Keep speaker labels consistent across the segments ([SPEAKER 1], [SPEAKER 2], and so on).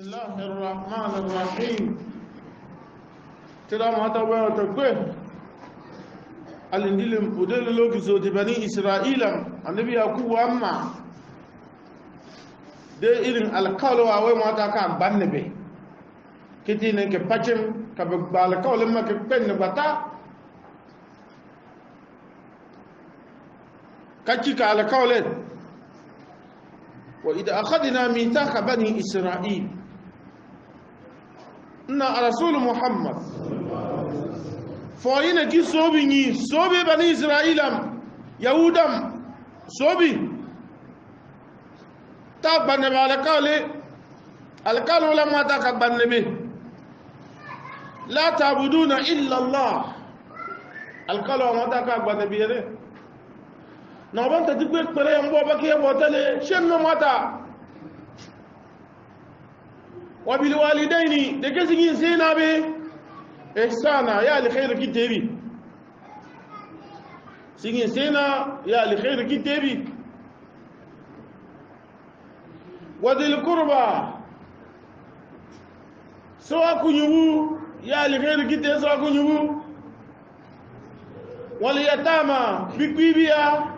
[SPEAKER 1] الله الرحمن الرحيم ترى ما تبغى تقول الإنجيل بدل لوك زود بني إسرائيل النبي يقول أما ده إلين الكالو أوي ما تكان بنبي كتير كبتشم كبالكالو لما كبين بتا كتير كالكالو وإذا أخذنا ميثاق بني إسرائيل إن رسول محمد فإن كي صوبي بني إسرائيل يهودم صوبي تابن القول لما تقبل به لا تعبدون إلا الله القول ما تقبل به نعم تتبقى كبيرة ينبوى بكي يبوتالي شنو ماتا وبالوالدين دكسي سينا بي إحسانا يا لخير كتابي سينا سينا يا لخير كتابي وذي القربى سواء كنيو يا لخير كتابي سواء كنيو واليتامى بكبيبيا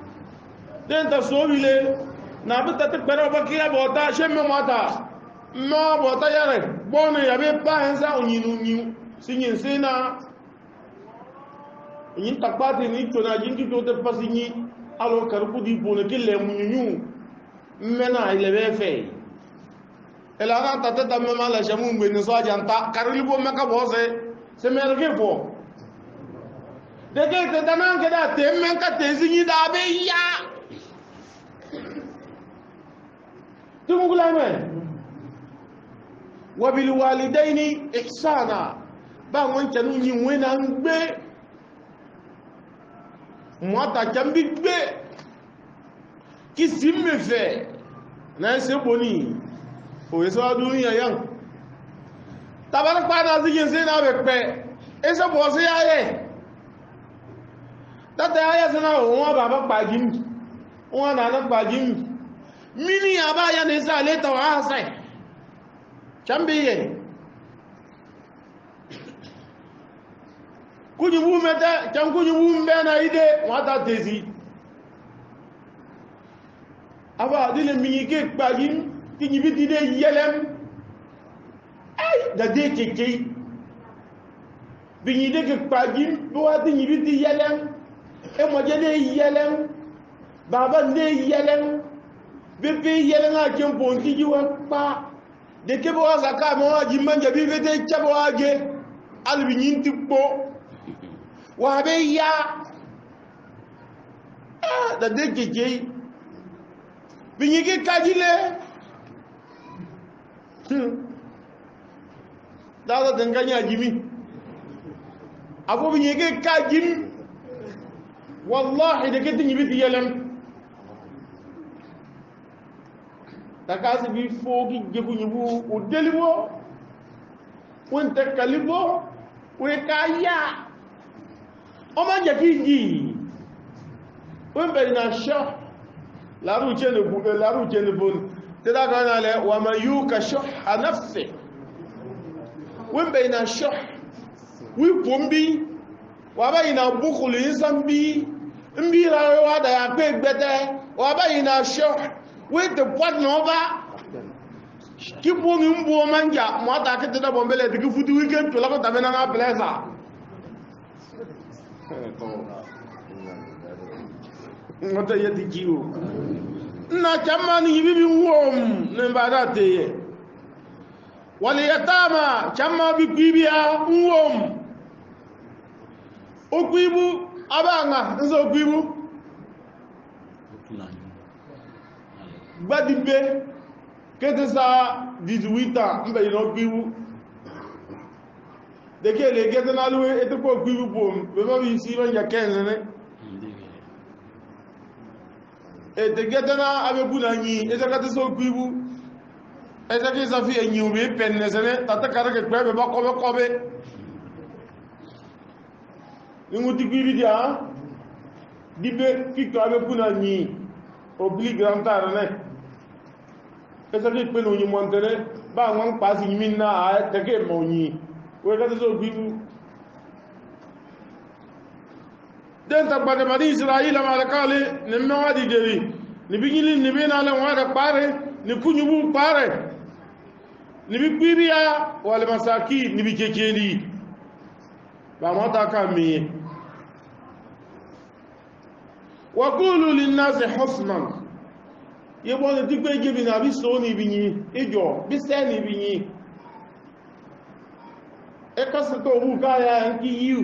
[SPEAKER 1] denta sobile na bita te pero bakia bota shemme mata ma bota yare bone yabe pa ensa onyinu nyu sinyin sina yin takpati ni tona jinki to te pasinyi alo karku di bone kille munyu mena ilebe fe elana tata tamme mala shamu ngene so ajanta karilibo maka bose se merge fo de ke te danan ke da te men ka te zinyi da be ya وبالوالدين إحسانا با وانت نوني وين انبي موتا جنبي بي كي سيمي في ناس بوني او يسوا دنيا يان تبارك بانا زيجين سينا بكبي ايسا بوسي ايه تاتا ايه سنا هو بابا باجين هو نانا باجين mini abaya ne sa leta wa sai chambiye kunyubu meta cham kunyubu mbena ide wata tezi aba dile mini ke pagin kinyibi dide yelem ay da de keke bini de ke pagin bo ati nyibi di yelem e mo je de yelem baba de yelem bébé yelenga kempo nkiji wa pa de kebo azaka mo aji manja bibe de chabo age albi nyinti po wa be ya da de keje binyike kajile da danganya jimi abo binyike kajim wallahi de ketin yibiti yelen takasi bi fogi jekunyibu udelibo wonte kalibo we kaya o ma je kiji won be na sha la ru chene bon te da kana le wa man yuka shuha nafsi won be na sha wi pombi wa ba ina bukhul insambi mbira wa da ya pe gbete wa ba ina sha with the what nova keep moving mbo manja mwata kete da bombele de futi weekend to la ko tamena na plaza ngota yeti jiwo na chamani bibi wom ne badate wal yatama chamma bi bibia wom okwibu abanga nzo okwibu gbadibe kete sa 18 ans mbe ino gbiwu de ke le gete na luwe ete ko gbiwu bom be ma bi si ban ya kenze ne e de gete na abe buna nyi ete kate so gbiwu ete ke sa fi enyi be penne sene tata kare ke be ba ko be nguti gbiwi dia dibe kito abe buna nyi obli grand tare ne esa ki pe no nyi montere ba wan pa si mi na a te ke mo nyi we ka so bi den ta bade bani israila malakale ne me wadi deri ni bi nyili ni be na le wa da pare ni kunyubu pare ni bi bibiya wal masaki ni bi jejeli ba mata ka mi wa qulu lin nas husnan yebo ne digbe gebi na bi so ni bi yin ijo bi se ni bi yin e ka se to bu ka ya nki yu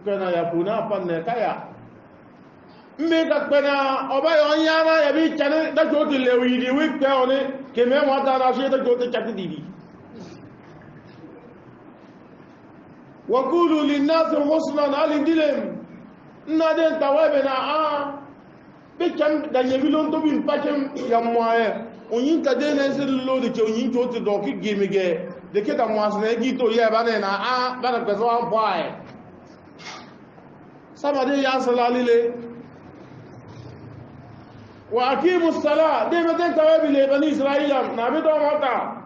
[SPEAKER 1] kana ya puna panne kaya mbe ka pena oba yo nyama ya bi chane da jo de lewi di wi pe one ke me wa ta na she da jo te chati di wa qulu lin nas husnan al dilem na den tawabe na a be cham da yebi lon to bin pachem ya moye onyin ta de na se lo de che onyin to te do ki gemige de ke da mo asne gi to ye ba ne na a ba na pe so an boy samade ya salalile wa aqimu as-salat de meten tawabi le bani israila na be do mata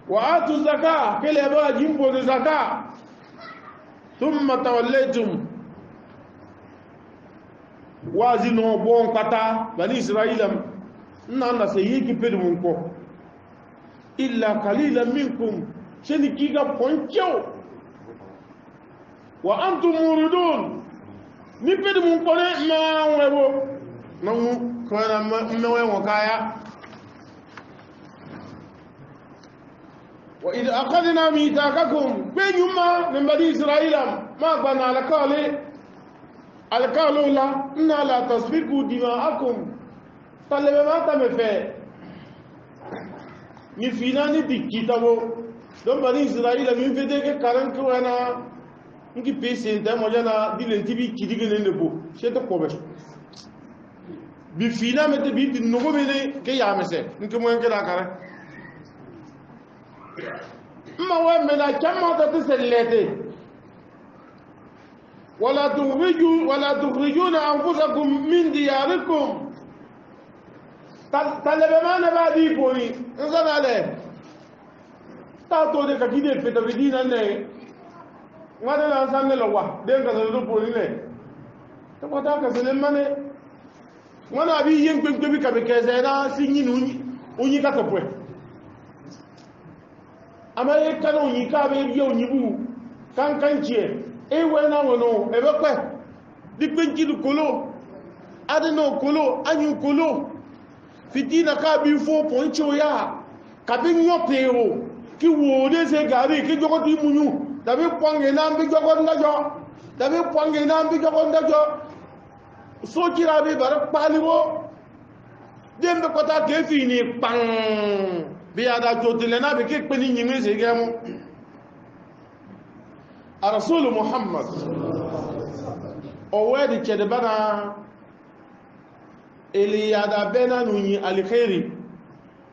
[SPEAKER 1] wa atu zakah kele ba jimbo de zakah thumma tawallaytum wazino bon kata bani israila na se yiki pedu mun ko illa qalilan minkum sheni kiga poncho wa antum muridun ni pedu mun ko ne ma webo nan ko na mewe wo kaya wa idh aqadna mithaqakum bayuma min bani israila ma bana alqalu la inna la tasfiku dima'akum talebe ma ta me fe ni finani dikitawo don bani israila min fede ke karan ko na ngi pese da mo jana dile tibi kidige ne nebo shete ko be bi fina mete bi nogo bele ke ya mese ngi mo ngi da kare ma wa mena kama ta tsellete wala tukhrijuna anfusakum min diyarikum talebe mana ba di poni nzanale ta to de kakide feta bidina ne wada na sanne lawa den ka do poni ne to pata ka sele mane wana bi yen gbe bi ka be keze na sinyi nu onyi ka to pwe amaye ka no yi ka be bi onyi bu kan chie e we na wono e be pe di penji du kolo ade no kolo anyu kolo fitina ka bi fo poncho ya ka bi nyopero ki wo de se gari ki jogo di munyu da bi ponge na bi jogo ndajo da bi ponge na bi jogo ndajo so kira bi bar paliwo dembe kota ke fini pang bi ada jodile na bi ke pe ni nyimi se gemu rasul muhammad o wedi chede bana eli yada bena nunyi alkhairi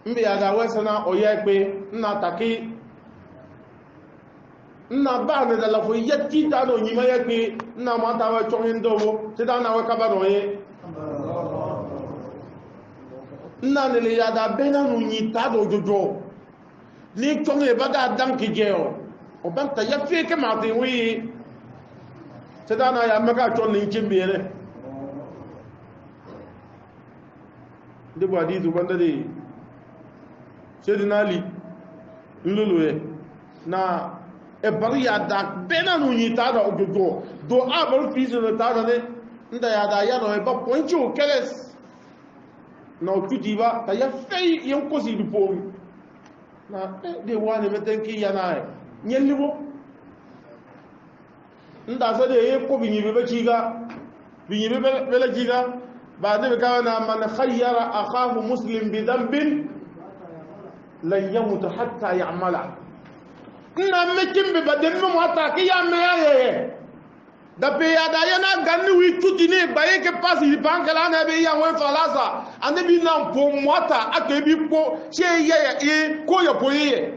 [SPEAKER 1] mbi yada wesana o yepe na taki na ba ne da la fo yetti ta no nyima yepe na ma ta wa chongin dowo te da na wa kabaro ye na ne le yada bena nunyi ta do jojo ni chonge baga dam ki jeo o ban ta yafi ke ma te wi te da na ya maka chon ni chimbere de bo adi du banda de sedina ali luluye na e bari ya da bena no nyita da ogogo do abal fizo da ta da ne nda ya da ya no e ba ponchi o keles na otuti ba ta ya fei yen ko si du pori na de wani meten ki ya na nyeliwo nda sa de ye ko binyi be chiga binyi be bela chiga ba de ka na man khayyara akhahu muslim bi dhanbin lan yamut hatta ya'mala ina mekin be baden mo hata ki ya me ye da pe ya da yana ganni wi tuti ne baye ke pasi di bankala na be ya won falasa ande bi na po mota ake bi po se ye ko ya po ye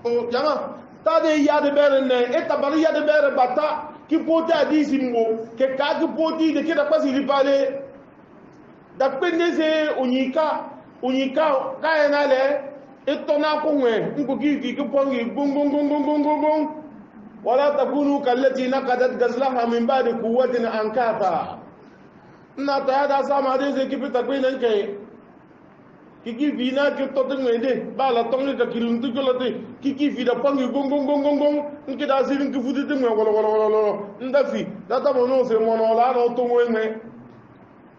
[SPEAKER 1] o jama ta de ya de bere ne e ta bari ya de bere bata ki po ta di simbo ke ka ki po di de ke da pasi di pale dakpendeze unyika kaya nale itona kongwe nguki ki kupongi gong wala takunu kallati naqadat gazlaha min ba'di quwwatin ankatha na ta da sama de se ki takpenda ke kiki vina ki tote ngende bala tongi ka kiluntu jolote kiki vida pongi gong nki da sirin ki fudite mwe wala ndafi data mono se mono la no to mwe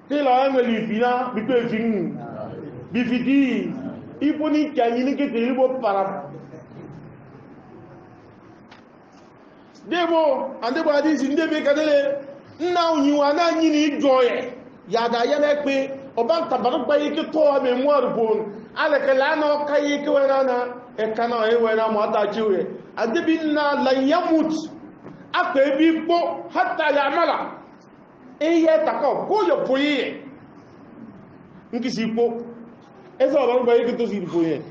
[SPEAKER 1] tila ngeli vina bipe fin bifiti iponi kanyini ke telibo para debo ande ba di sinde be kadele na onyiwa na nyini joye yada yana pe oban tabaru bayi ke to a memoire bon ala ke la no kayi ke wena na e kana e wena mo ata chiwe ande binna la yamut akwe bi po hatta ya mala e ye tako ko yo poyi nki si po e so oban bayi ke to si poyi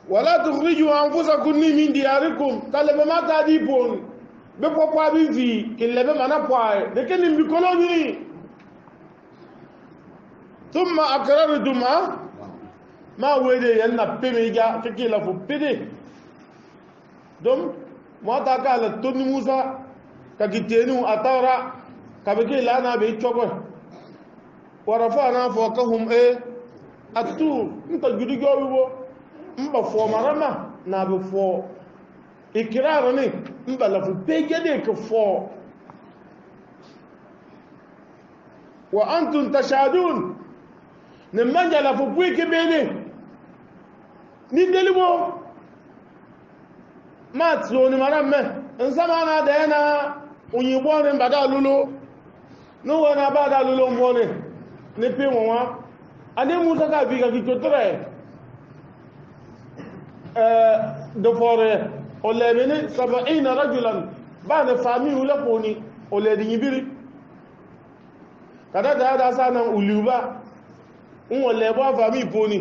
[SPEAKER 1] ولا تخرجوا أنفسكم من دياركم قال ما تاديبون بقوا بيفي كل ما نقوا لكن بيكولوني ثم أقررتم ما ويدي أن بيميجا كيلا فبيدي دم ما تقال توني موسى كجتينو أتارا كبكي لانا بيتشوبه ورفعنا فوقهم الطور انت جدي جاوبو mba fo marama na be fo ikiraro ni mba la fu pegede ke fo wa antum tashadun ne manja la fu buike bene ni delibo matso ni marama nsama na da yana unyibo ni mbada lulo no wana bada lulo mbone ni pe won ade musa ka bi ka kitotre دفور ولا من 70 رجلا بعد فامي ولا بوني ولا دي يبري كذا ده سانا اولوبا ولا با فامي بوني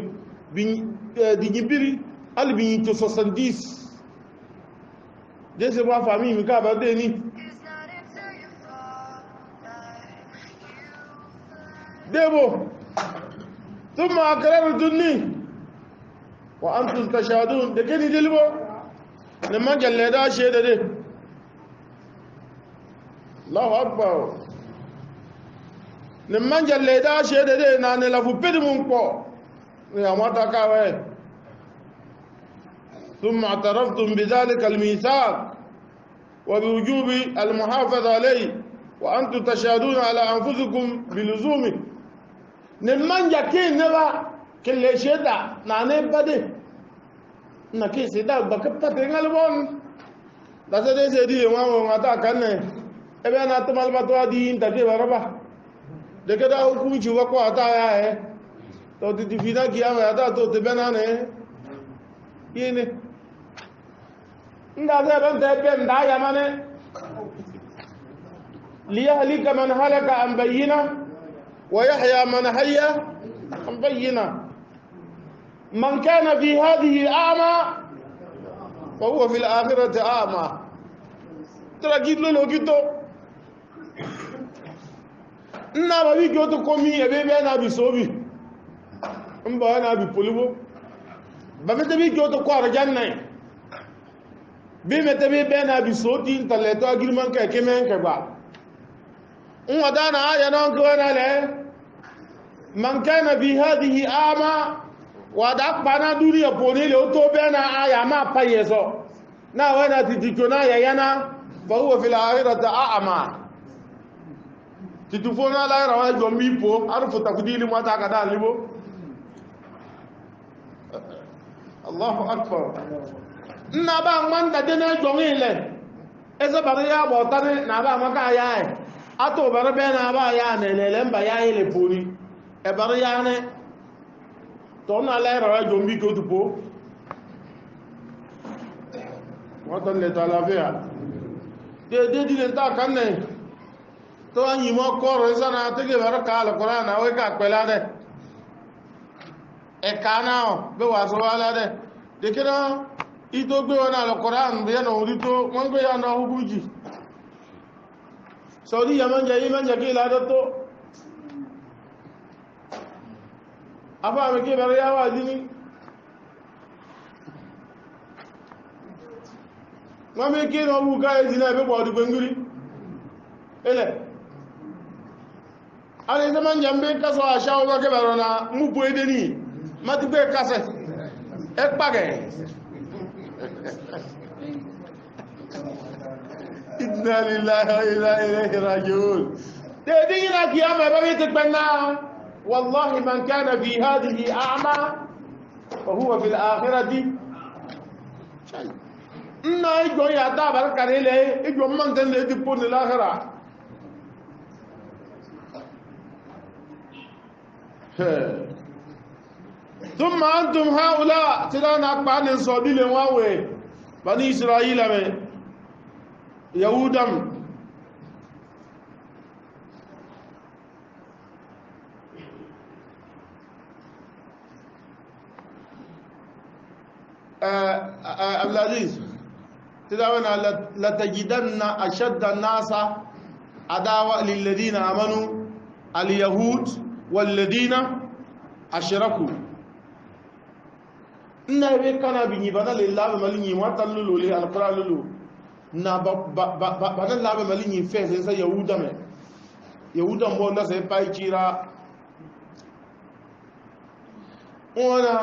[SPEAKER 1] دي يبري al bi to 70 de se ba famille mi ka ba de ni debo ثم اقررتني وأنتم تشهدون دكني دلبو لما جل دا شهد ده الله أكبر لما جل دا شهد ده نان لفو بدمون كو يا ما تكاوي ثم اعترفتم بذلك الميثاق وبوجوب المحافظة عليه وأنتم تشهدون على أنفسكم بلزومه لما جاكين نبا kelle sheda na ne bade na ke seda bakapta tengal bon da se di wa mata kanne e be na tamal batwa di inta ke baraba de ke da hukumu ji wa ko ata ya to di fina ki ya ata to te bena ne yene nda se ban te be nda ya mane li yahlika man halaka an bayyina wa yahya man hayya an bayyina من كان في هذه أعمى فهو في الآخرة أعمى ترى جيد له كيتو نما بي كيوتو كومي ابي انا بي صوبي امبا انا بي بوليبو بامته بي كيوتو كو رجاننا بي مته بي بنا بي صوتي انتلتو اغريمان كا كيمن كبا ان ودانا يا نون كو انا له من كان في هذه أعمى wadak bana duniya poni le to bena aya ma payeso na wana tititona ya yana fa huwa fil akhirati a'ma titufona la rawa jombi po arfu takdili mata kada libo Allahu akbar na ba man da dena jongile eza bariya bo tane na ba maka ya ato bare bena ba ya ne le mba ya ile poni e bariya ne tọ́nà aláìràwà jọ mbí kí ó túpó wọ́n tọ́ lẹ́tọ̀ aláfíà dédé dílé tàà kánẹ̀ tó wá yìí mọ́ kọ́rọ̀ ìsáná tẹ́gẹ̀ bẹ̀rẹ̀ ká alùkọ́rá náà wé ká pẹ̀lá dẹ̀ ẹ̀ká náà bí wà sọ wá ládẹ̀ dékẹ́ náà ito gbe wana al-Qur'an be yana urito mon go yana hukunci Saudi yaman jayi la dato afa me ke bare yawa dini ngame ke no bu ga dina be bo du nguri ele ale zaman jambe kaso a shawo ba ke barona mu bo edeni mati be kase e page inna lillahi wa inna ilayhi raji'un de dina kiyama ba be tekbanna wallahi man kana fi hadhihi a'ma fa huwa fil akhirati shay inna ijo ya da barkarele ijo man tan le di pon l'akhirah ثم أنتم هؤلاء تلانا أقبال صديل واوي بني إسرائيل يهودا العزيز تلانا لتجدن أشد الناس عداوة للذين آمنوا اليهود والذين أشركوا إنه كان بنيبانا لله مليني واتللو لي القرآن للو نا بنا الله مليني فيه سيسا يهودا مي يهودا مبونا سيباي كيرا وانا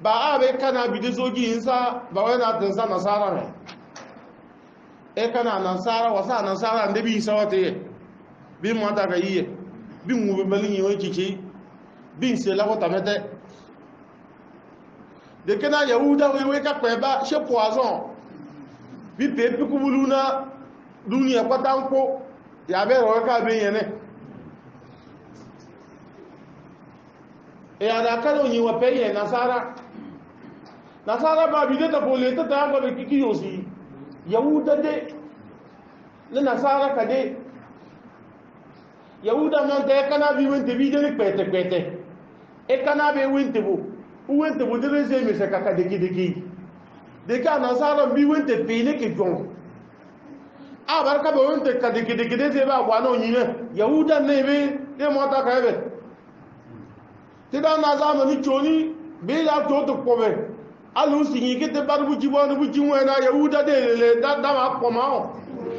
[SPEAKER 1] بقى كان بدزوجي إنسا بوانا تنسا نصارى مي كان نصارى وسا نصارى نبي سواتي بمواتا كيه بمو بمليني ويكيكي bin se lawo tamete de kena yahuda wewe ka peba she poison bi pepe kubuluna dunia patanko ya be ro ka be yene e ada ka no ni wa pe ye nasara ba bi de ta bole ta ta ba be kiki yosi yahuda de le nasara ka de yahuda man te kana bi wente bi de pete e kana be wente bo de reze me se kaka deki de ka na sara bi wente pele ke jon a barka be wente ka deki de se ba wa no nyine yahuda ne be de mo ta ka be ti da na za ni choni be ya to ko be alu sinyi ke te bar bu jibo bu jinwe na yahuda de le da ma ko ma o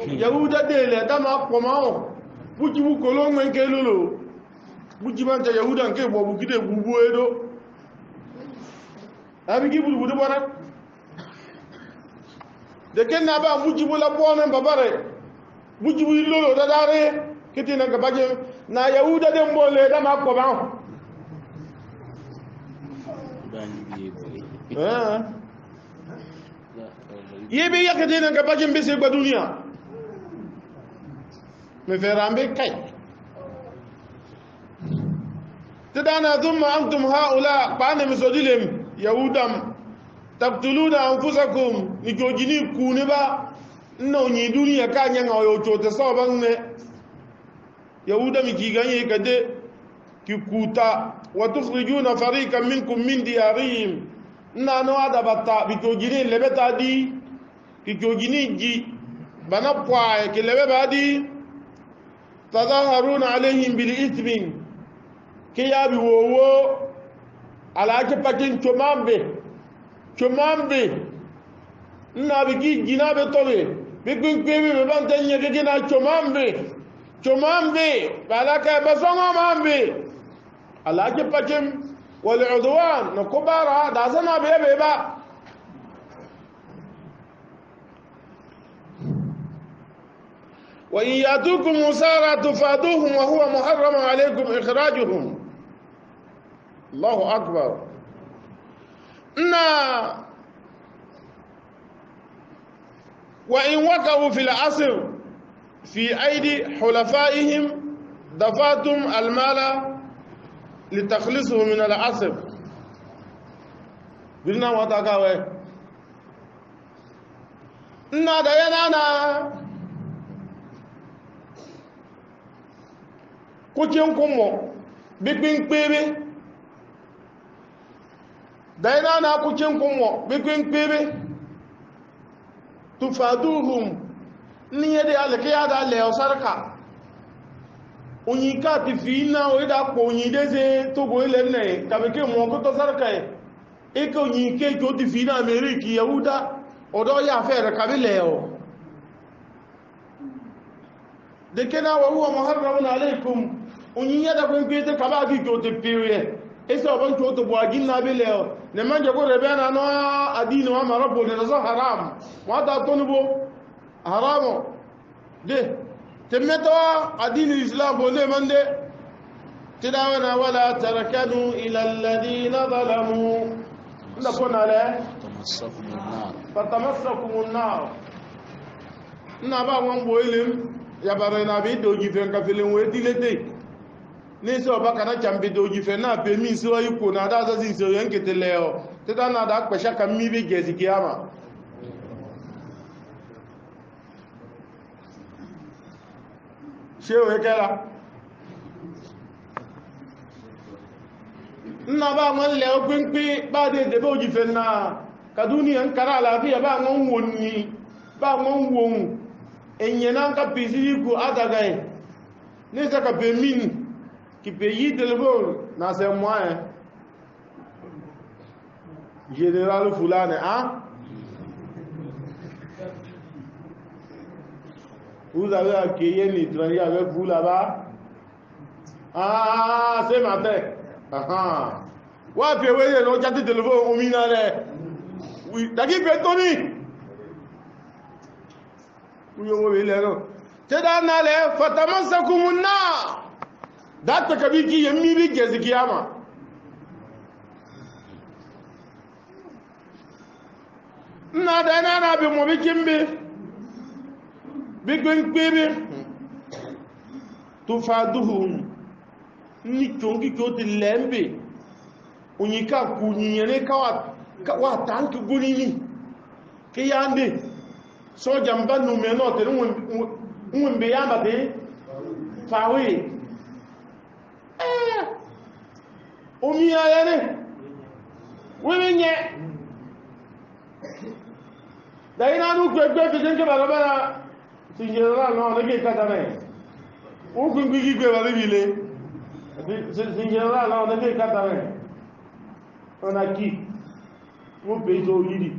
[SPEAKER 1] yahuda de le da ma ko ma o bu jibu ko lo ngwen ke lolo bujimanta yahuda nke bo bugide bubu edo abi ki bubu bona de kenna ba bujibu la bona babare bujibu lolo da dare kitina ga baje na yahuda de mbole da ma ko ba yebe yakadina ga baje mbese ba duniya me ferambe kai تدانا ثم أنتم هؤلاء بأن مسودلهم يهودا تقتلون أنفسكم نجوجيني كونبا إنه نيدوني كان ينعو يوچو تصابن يهودا مكيغاني كده كيكوتا وتخرجون فريقا منكم من ديارهم نانو هذا بطا بيجوجيني لبتا دي كيجوجيني جي بنبقى كلبا دي تظاهرون عليهم بالإثم kiya bi wowo alaake patin chomambe na bi gi gina be tobe bi kwebe be ban tanye ke gina chomambe balaka basonga mambe alaake patin wal udwan na kubara da sana be ba wa in yatukum musara tufaduhum wa huwa muharram alaykum ikhrajuhum الله أكبر وإن وقعوا في العصر في أيدي حلفائهم دفعتم المال لتخلصه من العصر قلنا وتقاوي ديانا كوتين كومو بيبين بيبي daina na kucin kunwo bikin kpebe tufaduhum ni yede alke ya da le osarka onyi ka ti fi na o da po onyi de se to go ile ne ka be ke mo ko to sarka e ko onyi ke jo ti fi na america yahuda odo ya fe ka bi le o de kena wa huwa muharramun alaykum onyi ya da ko pe te ka ba ki jo ti piwe esa oban jo to bo agin na bi le o ne manje ko rebe na no adini wa marabo ne zo haram wa da to nubo haramo de تمتوا الدين الإسلام بولي من دي تداونا ولا تركنوا إلى الذين ظلموا نكون عليه فتمسكم النار نبا وان بويلم يبارنا بي دوجي فين كفلين ويدي لدي نيسو بكنا جنبي دوجي فين نا بمي سوا يكون هذا زي سو ينكتليو تدانا داك بشا كمي بي جيزي كياما ṣe òwe kẹ́ra nna bá wọn lẹ́ ọgbín pé bá dé ìdẹ̀bẹ̀ òjìfẹ́ náà kàdúnìyàn ń kára àlàáfíà bá wọn wò ní bá wọn wò ń èyàn náà ká pè sí ikú àdàgà ẹ̀ ní ìsẹ́kà pè mín kì pè yí tẹlifóòn náà sẹ mọ́ ẹ̀ general Fulani vous avez accueilli une étranger avec vous là-bas. Ah, c'est ma tête. Ah, ouais, puis oui, on a dit de lever au minare. Oui, t'as qui fait Tony? Oui, on va y aller. C'est dans l'air, Fataman Sakumuna. Date Kabiki, Yemi, Gezikiyama. Nada, nada, be mo bi kimbe. Bigwen bebe tufaduhum ni chongi kyote lembe unyika kunyene kawa tanki gunini ke yande so jamba numeno te nwembe yamba te fawe omi ayane wemenye daina nu kwegbe ke jenke barabara sin general no ne ke katane o kun gigi gbe ba bibile sin general no ne ke katane ona ki mo be to yidi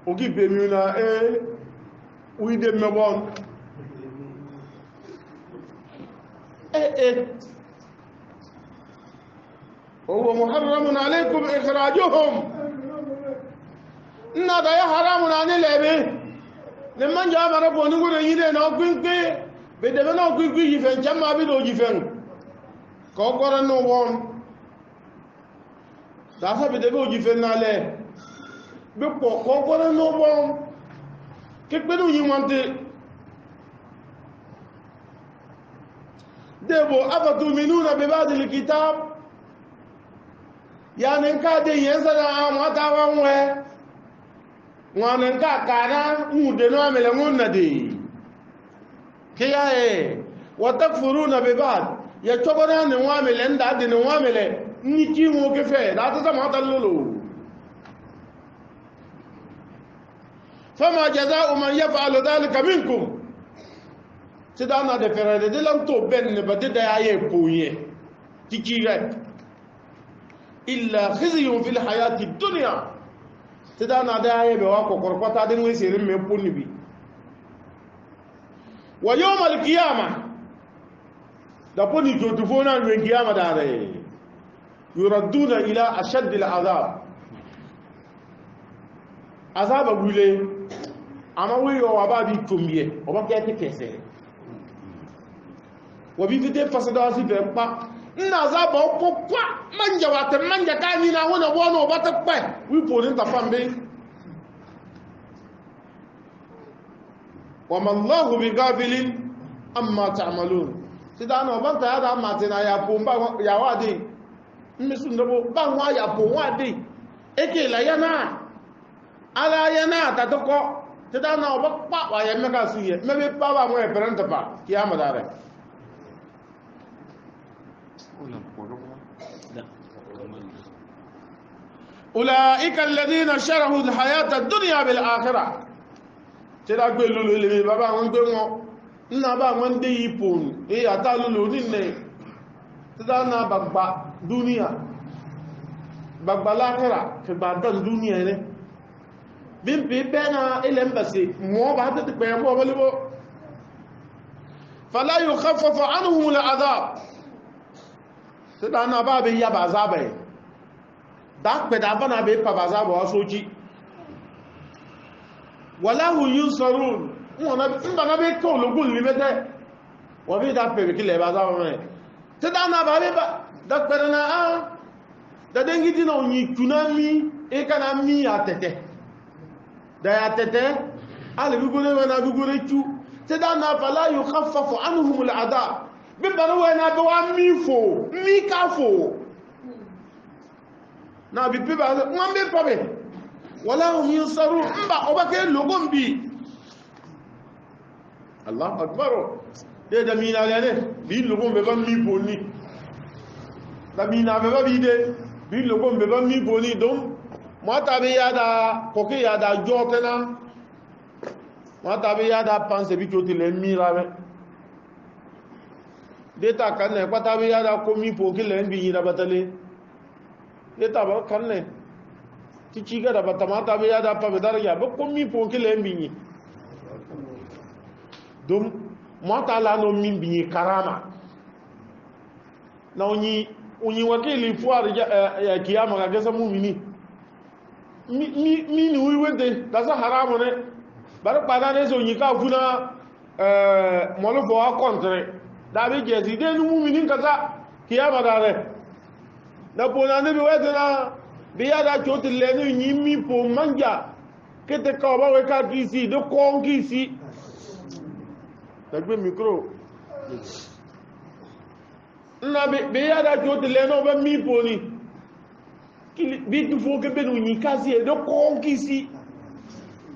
[SPEAKER 1] o ki be mi na we de me bon هو محرم عليكم إخراجهم إن هذا حرام عن الأبي لمن جاء مربو نقول يدين أو كنكي بدمن أو كنكي يفن جمع بدو يفن كوكورا نوون دافع بدو يفن عليه بكو كوكورا نوون كيف بدو يمانتي دبو أفتؤمنون ببعض الكتاب يعني كاد ينزل ماتا وانوه وانا كانا مودنو عمل ندي كيا وتكفرون ببعض يتوبنا نوامل عند عد نوامل نيكي مو كفايه لا تسمع تلولو فما جزاء من يفعل ذلك منكم سيدانا دفرده دلان تو بن بدد ياي بويه تيجيرت إلا خزي في الحياة الدنيا تدانا داعي بواقو قرقوتا دين ويسيرين ميبوني بي ويوم القيامة دابوني جوتفونا من القيامة داري يردون إلى أشد العذاب عذاب أقولي أما ويو وابادي كمية وبكيتي كيسي وبيفتي فسداسي فيبقى nna za ba okokwa manja wate manja ka ni na wona wono obata pe wi poni ta pambe wa mallahu bi ghafilin amma ta'malun sidana obanta ya da matina ya pomba ya wade mmisu ndabo ba nwa ya po wade eke la yana ala yana tatoko sidana obapa wa ya meka suye mebe pa ba mo e perenta pa kiyama dare أولئك الذين شروا الحياة الدنيا بالآخرة tí dá gbé lòlò lè bàbá wọn gbé wọn nínú bá wọn dé ipò ní àtà lòlò nílẹ̀ tí dá náà bàgbà dúníà bàgbà lákàrà fìgbà dán dúníà rẹ̀ bí n pè bẹ́ẹ̀ náà ilẹ̀ ń bẹ̀sẹ̀ mọ́ bá tẹ́tẹ̀ pẹ̀yẹ mọ́ ọmọlẹ́bọ́ fala yukhaffafu anhumul adhab tí dá náà bá bẹ yá bà zábẹ̀ dá pẹ̀dà bá náà bẹ pa bà zábẹ̀ wá sójí wàláhù yunsarun nígbà náà bí kọ́ ológun ní mẹ́tẹ́ wọ́n bí dá pẹ̀rẹ̀ kí lẹ̀ bá sáwọn mẹ́ tí dá náà bá bí bá dápẹ̀rẹ̀ náà á dádé gidi náà yìí tùná mí ẹka náà mí àtẹ̀tẹ̀ dáyà tẹ̀tẹ̀ alìgbúgbúrú wọn náà gbúgbúrú tú tí dá náà fala yukhaffafu anhumul adhab bí bẹ̀rẹ̀ wọn náà bí wá mí fò mí káfò náà bí pípà wọ́n bí pọ̀bẹ̀ wala hum yunsarun mba oba ke logon bi Allah akbar de da mina gane bi logon be ban mi boni da mina be ba bi de bi logon be ban mi boni don mata be ya da ko ke ya da jotena mata be ya da panse bi joti le mira be de ta kan ne pata be ya da ko mi po ke le bi yi da batale de ta ba kan ne ti ci gada ba tamata be ya da pa be darja ba ko mi po ke le mbinyi dum mota la no mi mbinyi karama na onyi wakili fuar ya kiyama ga gesa mu'mini mi ni wi wede da sa haramu ne bar pa na ne so nyi ka funa molo fo a contre da be je si de mu'minin kaza kiyama da re da pona ne be wede na biya da choti lenu nyimi po manja kete ka ba we ka kisi do kon kisi tagbe micro na biya da choti lenu ba mi po ni bi tu fo ke be no nyi kasi do kon kisi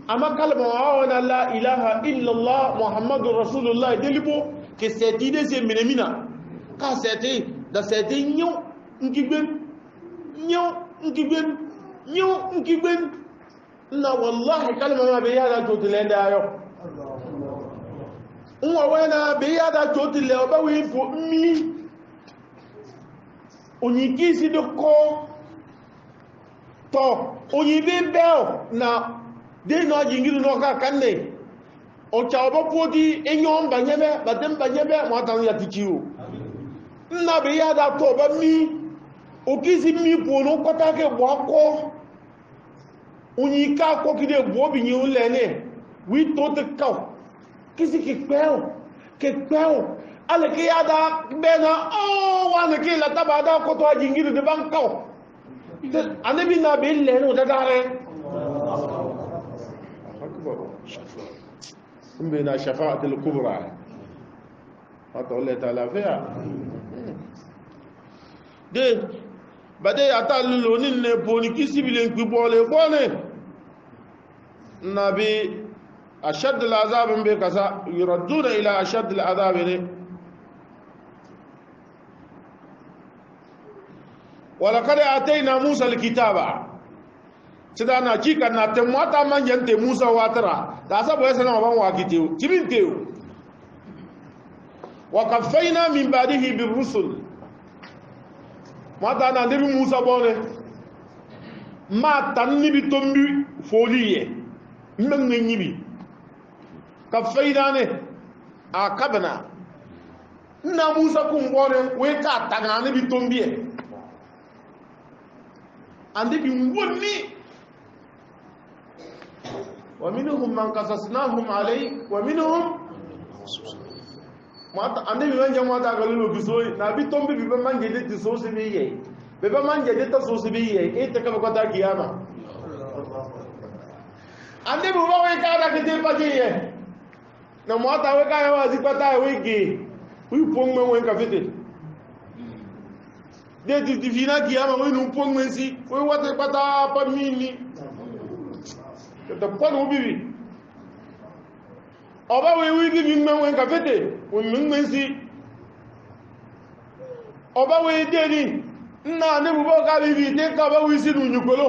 [SPEAKER 1] ama kalma wa la ilaha illa allah muhammadur rasulullah delibo ke seti de se menemina ka seti da seti nyu ngigben nyu nkigben na wallahi kalma ma be yada to tile da yo nwa wena be yada to tile oba we fo mi onyi si de ko to onyi be bel na de no jingiru no ka kanne o cha oba podi enyo mbanyebe badem banyebe mo tan ya tichiu na be yada to oba mi okisi mi pono kota ke bwako unyika ko kide bobi ni ulene wi to te kaw kisi ke peo ale ke yada bena o wana ke la tabada ko to ajingiri de ban kaw anabi na be leno da dare akbar umbe na shafa'atul kubra hata Allah ta'ala fiya de bade ata lulu ninne boni kisibile ngibole bone nabi ashad al'azab be kasa yuradduna ila ashad al'azab ne wala kada ataina musa alkitaba sidana chika na temwata manjante musa watara da sabo yasana ban wakiteu tibinteu wa kafaina min ba'dihi birrusul mata na nabi musa bone ma tan ni bi tombi foliye men nyibi ka faida ne akabna na musa kun bone we ka tagna ni bi tombi e andi bi wonni wa minhum man qasasnahum alayk wa minhum mata ande bi wanja mata galulo bisoi na bi tombi bi ba manje de tisosi bi ye be ba manje de tasosi bi ye e te ka ko ta kiyama ande bi ba we ka da kete pa ye na mata we ka yawa zi pata we ge wi pong me we ka fete de di fina kiyama we nu pong me si we wate pata pa mini to pon bibi ọba wee wee gị mmenwe ka fete omume nsi ọba wee deni nna na ebubo ka bibi te ka ọba wee si n'unyukwelo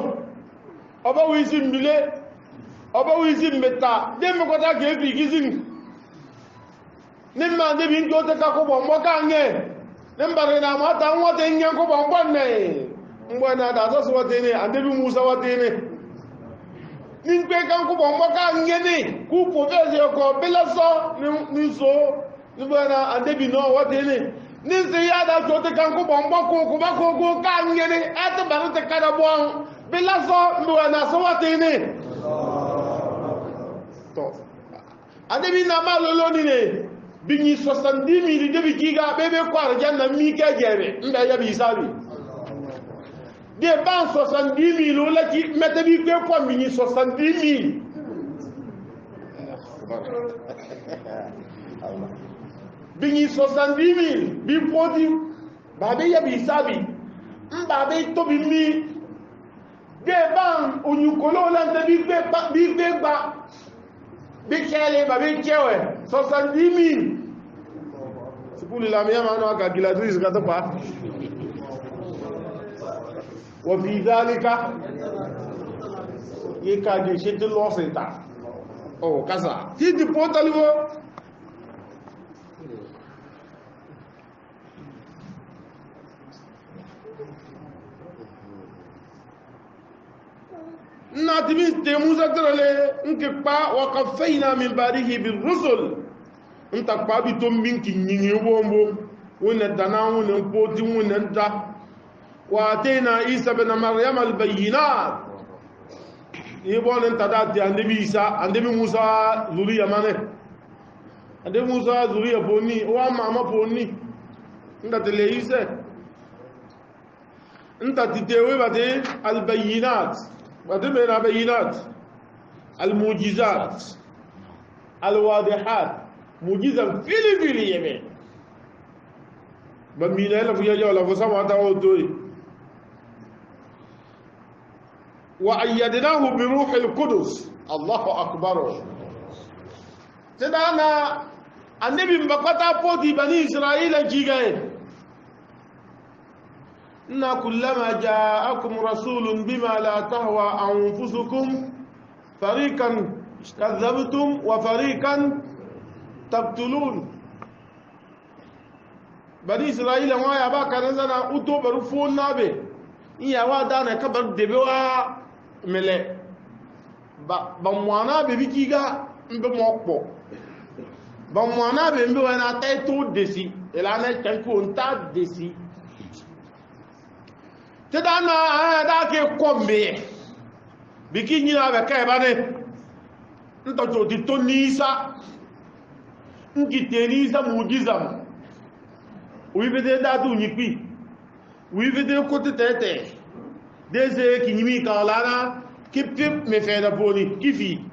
[SPEAKER 1] ọba wee si mbile oba wizin meta dem ko ta ke fi gizin nimma de bin jote ka ko bombo ka nge nimbare na mata wote nge ko bombo ne mbona da so wote ne ande bi Musa wote ne nin pe kan ko bombo ka nge ne ku po be ko bela so ni so nimbona ande bi no wote ne nin se ya da jote kan ko bombo ko ba ko ka nge ne ata ba te kada bo bela so mbona so wote ne to ande bi na ma lo ni ne bini 70,000 de bikiga bebe kwa janna mi ke jere nda ya bi sabi de ban 70,000 la ki mete bi ke kwa bini 70,000 bini 70,000 bi podi babe ya bi sabi mbabe to bi mi de ban onyukolo la nte bi gba bi kele babe kewe 70,000 sipuli la mia maana akagiladris katapa wa fi dhalika yeka de shete loseta oh kasa hidi potalivo natibi temuza trale nke pa wa qafayna min barihi bir rusul nta pa bi to minki nyingi wombo wona dana wona poti wona nta wa atayna isa ibn maryam al bayyinat yibon nta dati annabi isa annabi musa zuriya mane annabi musa zuriya boni wa mama boni nta tele isa nta titewe bade al bayyinat وتمنى بينات المعجزات الواضحات معجزة فيلي يمين بمينا لا فيا ولا فسما تاوتوي وأيدناه بروح القدس الله أكبر تدانا النبي مبقتا بودي بني إسرائيل جيغاين إن كلما جاءكم رسول بما لا تهوى أنفسكم فريقا كذبتم وفريقا تقتلون بني إسرائيل ما يبا كنزنا أتو برفون نابي إيا وادانا كبر دبوا ملي بموانا ببكيغا مبموكبو بموانا بموانا تايتو دسي إلانا تنكو انتا دسي tedana da ke kombe bikini na be kai bane nto to di tonisa ngitenisa mujizam uibede da tu nyipi uibede ko tete deze kinimi ka lana kipip me fe da boni kifi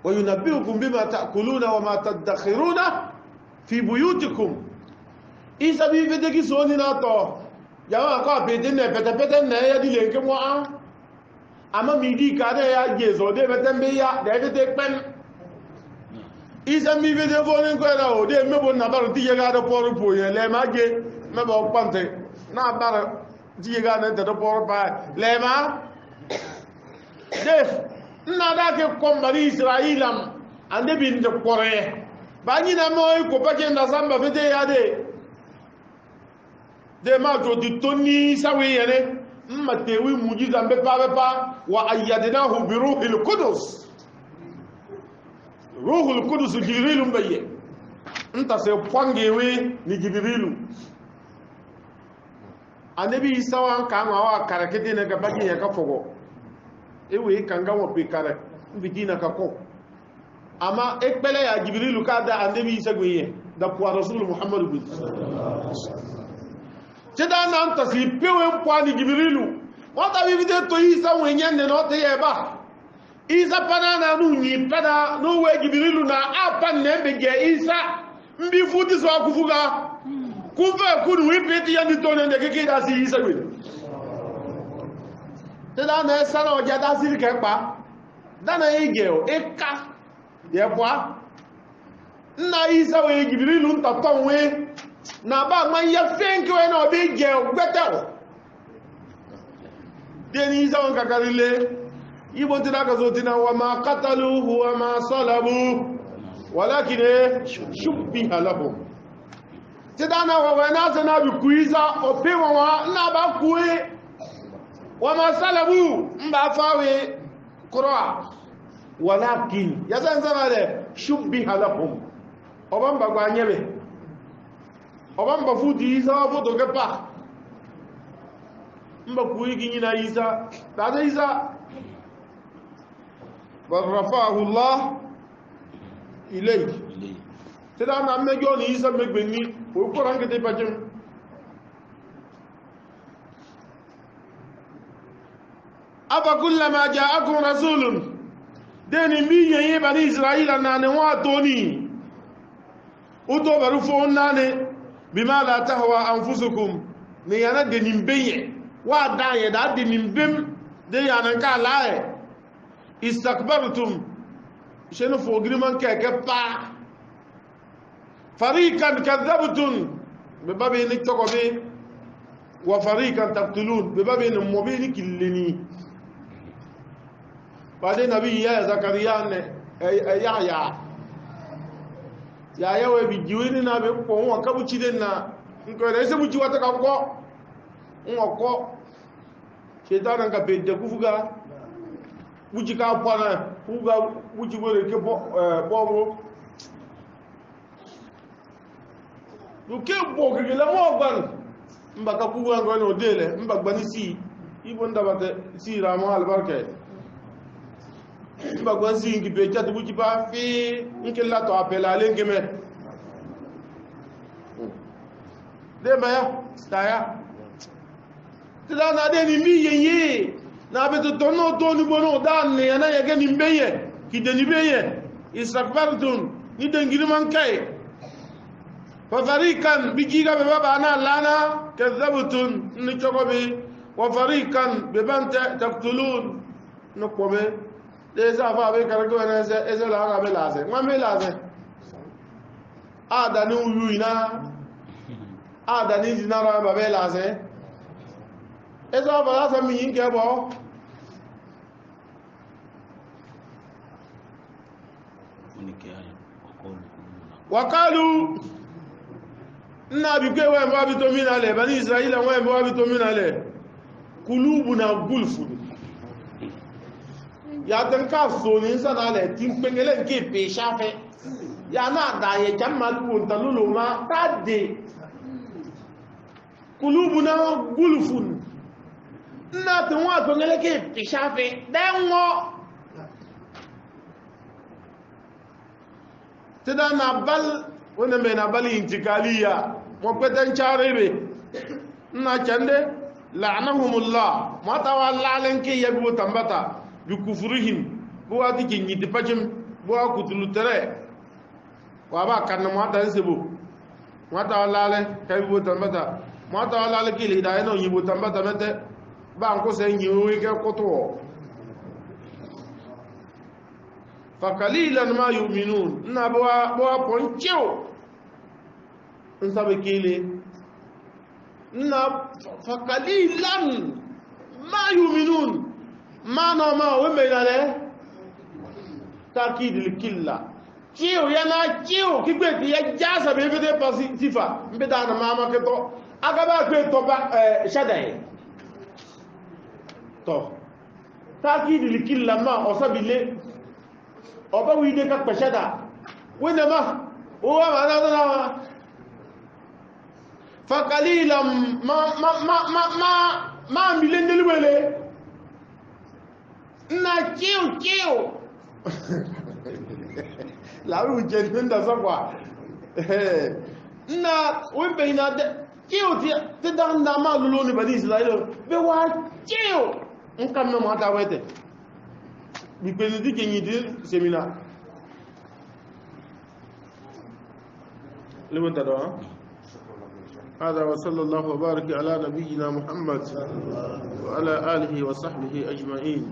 [SPEAKER 1] wa yunabbiukum bima ta'kuluna wa ma tadakhiruna fi buyutikum isa bi fete ki so ni na to yawa ko pete ne pete ne ya di le ke mo an ama mi di ka de ya je so de pete mbe ya de fete pen isa mi fete fo ni ko ra o de mebo na baro ti ye ga do poru po ye le ma je me bo pante na baro ti ye ga na de do poru pa le ma de na da ke ko mari israelam ande bi de kore ba ni na mo ko pa ke na samba fete ya de ma to di toni sawi yene matewi mujiza bepa wa ayyadnahu bi ruhil qudus ruhul qudus jibril mbaye nta se pwangewe ni jibril anabi isa wa ka ma wa karakete ne ga bagi ya ka fogo ewe kan ga wo pe kare mbidina ka ko ama ekpele ya jibril ka da anabi isa gwe da kwa rasul muhammad bin Jeda na nta si pewe mpwa ni Jibrilu. Wata bibide to isa wenyende na ote yeba. Isa pana na nunyi pana nuwe Jibrilu na apa nembege isa mbifuti so akufuga. Kuve kunu wipeti ya nitone ndeke da si isa gwe. Jeda na sana ojada si kepa. Dana egeo eka yebwa. Na isa we Jibrilu nta tonwe na ba man ya fenke we na obi je ogbetewo deni isa on kakarile ibo tina ka zo tina wa ma qataluhu wa ma salabu walakin shubbiha lahum tidana wa wana sana bi kuiza ope wa na ba kuwe wa ma salabu mba fawe qura walakin yazanzana le shubbiha lahum oban ba gwa nyebe oban ba fudi isa wa foto ke pa mba kuwe ginyina isa da isa bal rafa'ahu Allah ilayhi tida na mejo ni isa megbeni o ko ran kete pajum aba kullama ja'akum rasulun deni mi yen bani israila na ne wa toni o to baru fo nane bima la tahwa anfusukum ne yana de nimbeye wa da ye da de nimbem de yana ka lae istakbartum shenu fo griman ke pa فريقا كذبتم بباب انك تقومي وفريقا تقتلون بباب ان مبيني كلني بعدين نبي يا زكريا يا we bijiweni na be ko won ka buci den na nko da se buci wata ka ko ngoko shetan ka be de kufuga buci ka pana fuga buci gore ke bo duke bo kigela mo gban mbaka kuwa ngono dele mbagba si ibo ndabate si ramo albarka mbagba si ngi be jatu buji ba fi nke la to apela lenge me de maya staya tila na de ni mi yeye na be to tono to ni bono dan ne na yege ni mbeye kideni beye istakbartum ni dengiri man kai وفريقا بيجيغا ببابا انا لانا كذبتم نيتوبي وفريقا ببنت تقتلون نقومي ليزا فابي كارغو انا ازا لا بلازه ما بلازه ادا نو يوينا ادا ني دينارا ما بلازه ازا بلازه مي ينكبو وقالوا nabi kwe wa mbo abi to minale bani israila wa mbo abi to minale kulubuna gulfu ya tan ka so ni sana le tin pengele nke pe shafe ya na da ye jamal won talulo ma tade kulubuna gulfun na tan wa pengele ke pe shafe denwo tada na bal wona me na bal intikaliya mo peten charebe na chande la'anahumullah ma tawalla lanki yabu tambata bi kufrihim bo ati kinyi de pachem bo akutulu tere wa ba kan mo ta sebo ma tawalla le kay bo tambata ma tawalla le ki hidayah no yibo tambata mete ba ko se nyi ke koto fa qalilan ma yu'minun na bo poncheo nsabe kile na fakalilan ma yuminun mana ma wembe nale takid likilla chiyo yana chiyo kigbe ti ya jasa be fete pasifa mbeda na mama ke to agaba pe to ba shadai to takid likilla ma osabile oba wide ka peshada wende ma o wa na فقليلا ما ملين دلوله na chiu la ru je nda sakwa na wembe ina de chiu ti dan da ma lulu ni bani israel be wa chiu nka me ma ta wete bi pe ni ke nyidi semina le mo ta do هذا وصلى الله وبارك على نبينا محمد وعلى آله وصحبه أجمعين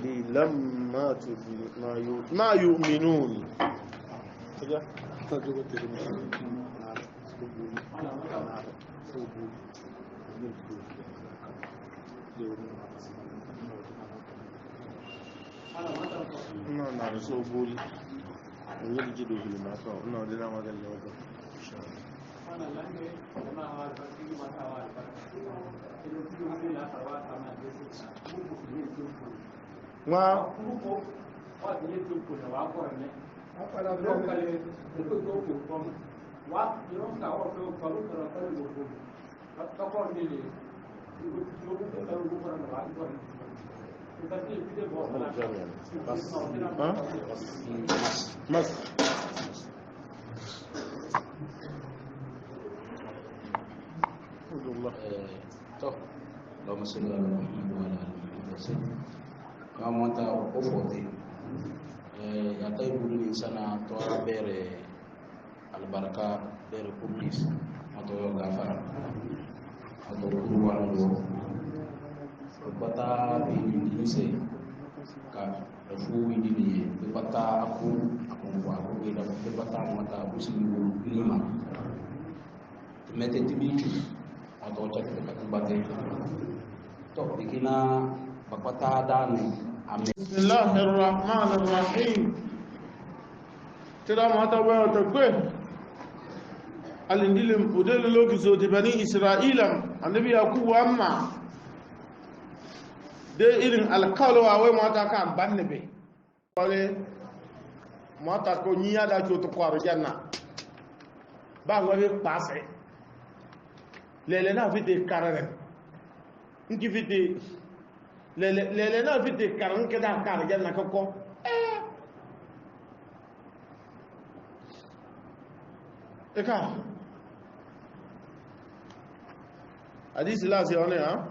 [SPEAKER 1] قليلا ما يؤمنون نعم سوبول يجدوا في المكان نعم دينا ما قال له مس
[SPEAKER 2] اللهم صل على محمد وعلى ال محمد وسلم كما انت اوفوتي يا طيب الانسان تو بير البركه بير كوميس ما تو غفر ما تو كوالو bata bi ni se ka fu wi ni bata aku wa ko be da bata mata busi ni ma mete tibi atau cakap dekat bate to dikina bapata dan amin.
[SPEAKER 1] Bismillahirrahmanirrahim. Tira mata wa takwe alindilim udel logi zo de bani Israila annabi yakubu amma de irin alkalo wa wai mata kan banne wale mata ko nyiya da to kwaro janna ba ngwe passe lele na vite karare nki vite lele na vite karan ke da kar janna ko eka hadisi la se one ha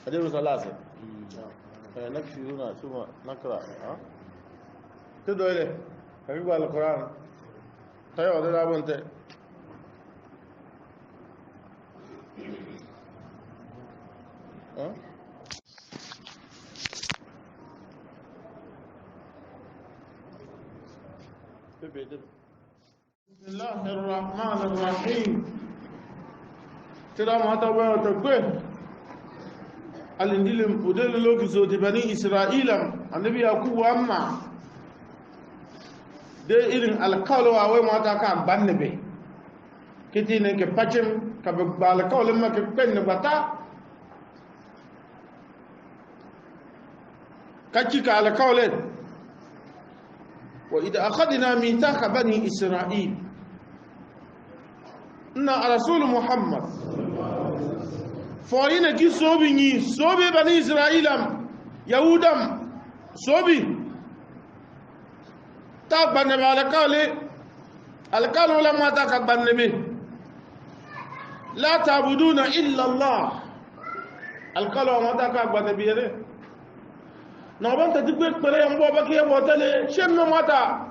[SPEAKER 1] hadisi salase nakshiruna suma nakra ha to ile habibu alquran tayo da bonte بسم الله الرحمن الرحيم ترى ما تبغى تقول الإنجيل بدل لوك زود بني إسرائيل النبي يعقوب أما ده إلين الكالو أوي ما تكان بنبي كتير كبتشم كبالكالو لما كبين نبتا كتير كالكالو وإذا أخذنا ميثاق بني إسرائيل إن رسول محمد فإن كي صوبي بني إسرائيل يهودم صوبي تابن الكالي لما تكبن به لا تعبدون إلا الله الكالي لما تكبن به نعم تتبقى بلا ينبوى بكي يبوتالي شن ماتا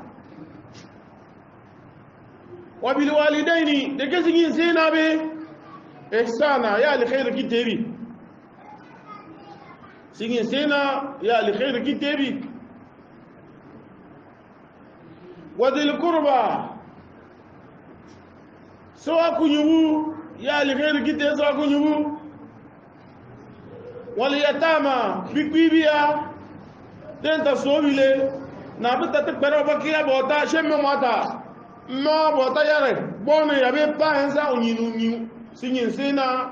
[SPEAKER 1] وبالوالدين دكسي سينا بي إحسانا يا لخير كتابي سينا سينا يا لخير كتابي وذي القربى سواء كنيو يا لخير كتابي سواء كنيو واليتامى بكبيبيا denta sobile na bita te pero bakia bota shemme mata ma bota yare bone yabe pa ensa onyinu nyu sinyin sena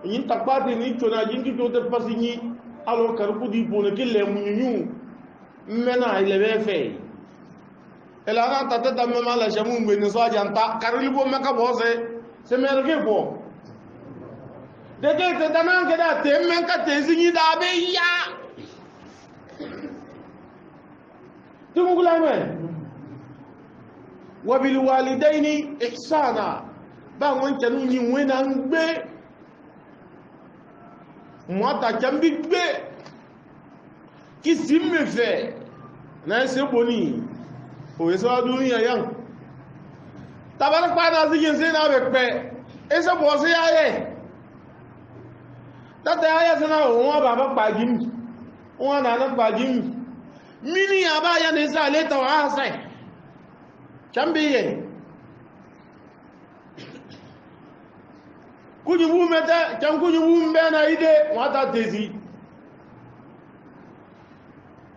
[SPEAKER 1] yin takpati ni chona jingi to te pasinyi alo karbu di bone kille munyu mena ilebe fe ela na tata da mama la shamu ngbe ni so ajanta karili bo maka bose se merge bo deke te tanan ke da te menka te sinyi da be ya وبالوالدين إحسانا بان كانوا يوين انغبي موتا كامبي غبي كي سيمفه نايسه بوني او يسوا دنيا يان تبارك بانا سيجن سينا بكبه ايسه بوسي ايه tata aya sana wa baba pagim wa nana pagim mini aba ya ne sa le tawa sai chambiye kujubu meta chan kujubu mbena ide wata tezi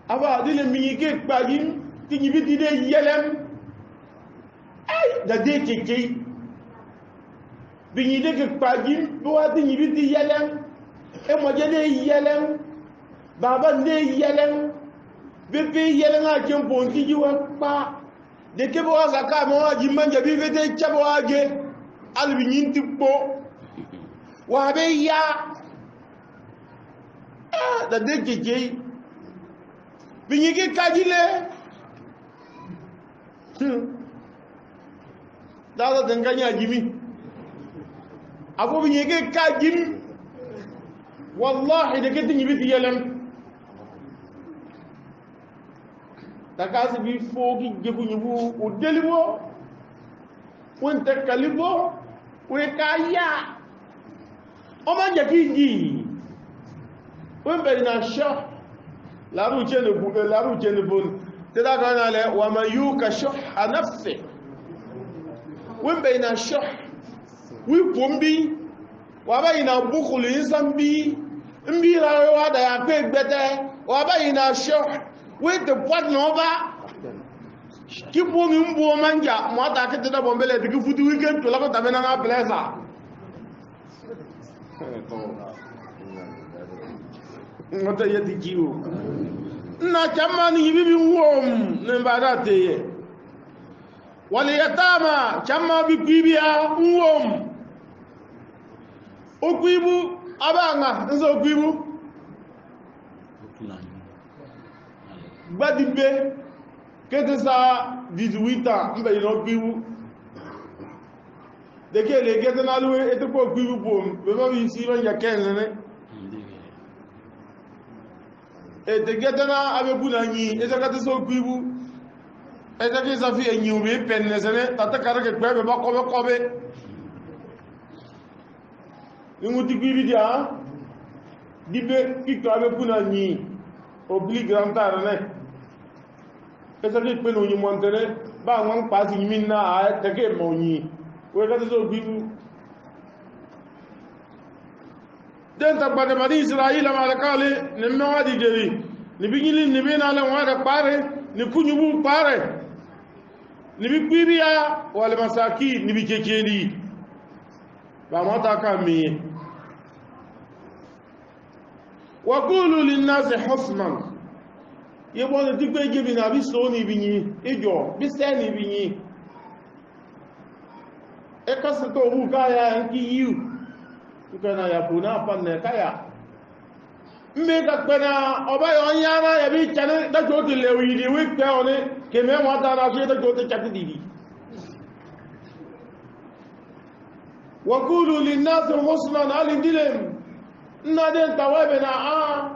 [SPEAKER 1] aba dile mini ke pagim ti biti de yelem ay da de keke biñi de pagim do wa ti biti yelem e mo je de yelem baba de yelem bebe yelem a kem ponti ji wa pa de ke bo zaka mo ji manja bi vete chabo age al biñi ti po wa be ya da de keke biñi ke kajile dada danganya jimi abu biñi ke kajim wallahi da ke tinyi biti yelam takasi bi fogi jegu nyibu udelibo wonte kalibo we kaya o ma jaki ji won be na sha la ru chene bu te da kana le wa man yuka shuha nafsi won be na sha wi pombi wa ba ina bukhuli zambi mbira wa da ya pe gbete wa ba ina sho we de pot no ba ki bo mi mbo manja mo ta ke da bombele de ki futu weekend to la ko tabena na blesa ngota yeti jiwo na chamani hibi wom ne mbada teye wal yatama chamma bi bibia wom okwibu abanga nzo okwibu gbadibe kete sa 18 ans mbe ino okwibu deke le kete na luwe ete ko okwibu bom be ma bi si ron ya kenze ne ete kete na abebu na nyi ete kete so okwibu ete ke sa fi enyi ube penne sene tata karake kwebe ba kobe inguti kwibi dia dibe kiko abe kuna nyi obli grantare ne esa ke pelo nyi montere ba wan pasi nyi na a teke mo nyi we ka so kwibu den ta bade mari israila malakale ne me wadi jeri ni bigili ni be na le wada pare ni kunyubu pare ni bi kwibi ya wala masaki ni bi kekeli ba mata kami wa qulu lin nas husnan yebo le digbe jebi na bi so ni binyi ejo bi se ni binyi e kasato hu kaya nki yu ukana ya puna panne kaya mbe ka pena oba yo nyama ya bi chane da jo ti lewi di wi pe oni ke me wa ta na se da jo ti chati di wa qulu lin nas husnan alidilem na den tawabe na a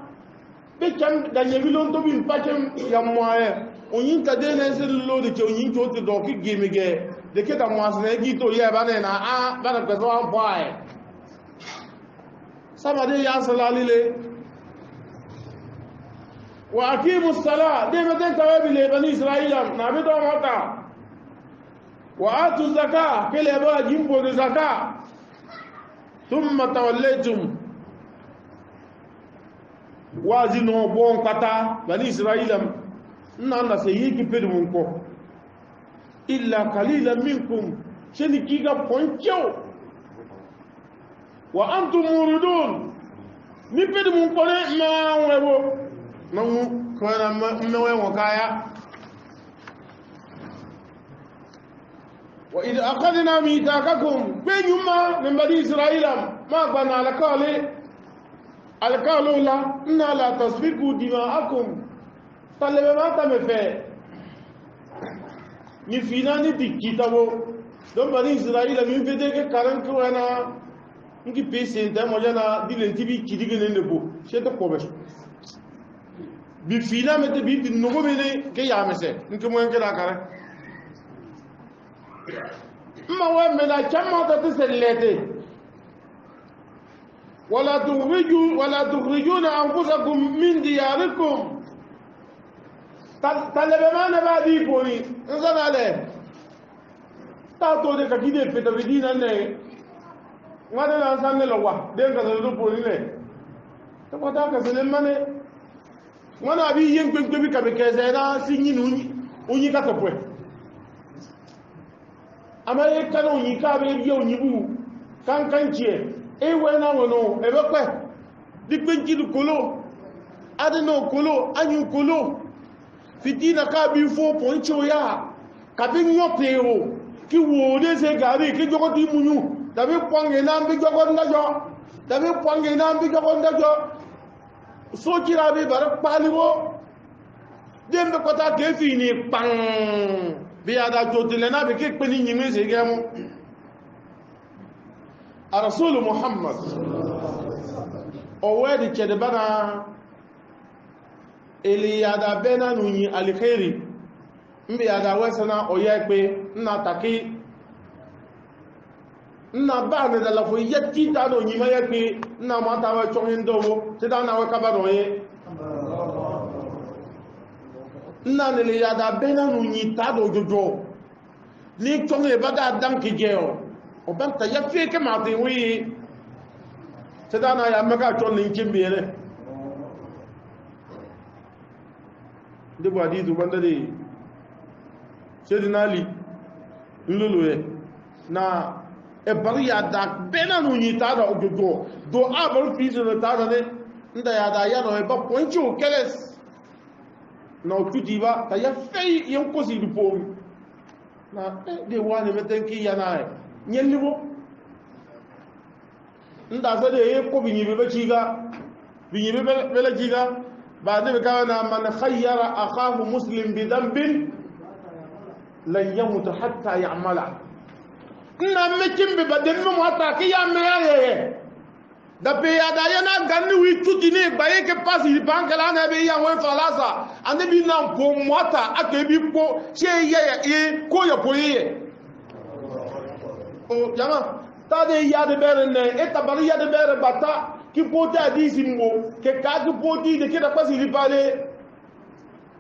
[SPEAKER 1] be cham da yebilon to bin pachem ya moye onyin ka de na se lo de ke onyin to ti do ki gimige de ke ta mwasne gi to ye ba na a ba na pe so an boy sama de ya salalile wa aqimus sala de me den tawabe le bani israila na be do mata wa atu zakah kele ba jimbo de zakah thumma tawallaytum wazi no bon kata bani israila nana se yiki pedu munko illa qalilan minkum sheni kiga poncho wa antum muridun ni pedu munko ne ma webo namu kwana mmewe wakaya wa idh aqadna mithaqakum benyuma min bani israila ma bana alkalo la inna la tasfiku dima'akum talebe mata mefe ni fina ni dikitabo don bani israila min fede ke karan ko na ngi pese da mo jana dile tibi kidige ne nebo sheto kobe bi fina mete bi nugo mene ke ya mese ngi mo ngi la kare ma wa mena chamma ta tsellete ولا تخرجون أنفسكم من دياركم talebe mana ba di poni nzana le tato de kakide peta bidina ne ngade na sanne lo wa de ka do poni ne to ko ta ka sele mane mana bi yen gbe bi ka be keze na sinyi nu unyi ka to pwe amaye ka no unyi ka be ye unyi bu kan chie e we na wono e be pe di gbe ji du kolo ade no kolo anyu kolo fitina ka bi fo poncho ya ka bi nyope o ki wo de se gari ki jogo ti munyu da bi ponge na bi jogo ndajo da bi ponge na bi jogo ndajo so jira bi bar paliwo dem be kota ke fini pang bi ada jotile na bi ki pe ni nyimi se gemu rasul muhammad o wedi chede bana ili yada bena nunyi alikhairi mbi yada wesana oyekpe nna taki nna ba ne da lafo yetti ta do nyima yekpe nna mata wa chongin dobo ti da na wa kabaro ye nna ne yada bena nunyi ta do jojo ni chonge baga dam ki jeo o ban ta yafi ke ma ti wi ti da na ya maka chon ni kimbiere debo hadithu banda de Sayyidina Ali nluluye na e bari ya da bena nunyi ta da ogogo do abar fizo na ta da ne nda ya da ya no e ba ponchi o keles na okuti ba ta ya fei yen kosi du pom na de wani metenki ya na nyellibo nda sa de e ko binyi be chiga binyi be bela chiga بعد كان من خير أخاه مسلم بذنب لن يموت حتى يعمله نمكن ببدن موتا كي يعمله دبي يدا ينا غني ويتوديني باي كي باسي بانك لا نبي يا وين فلاسا اند بي نام بو موتا اكبي بو شي يي كو يبوي او جما تادي يا de berne etabari ya de bere bata ki poti hadisi mbo ke ka ki poti de ke da pasi ripale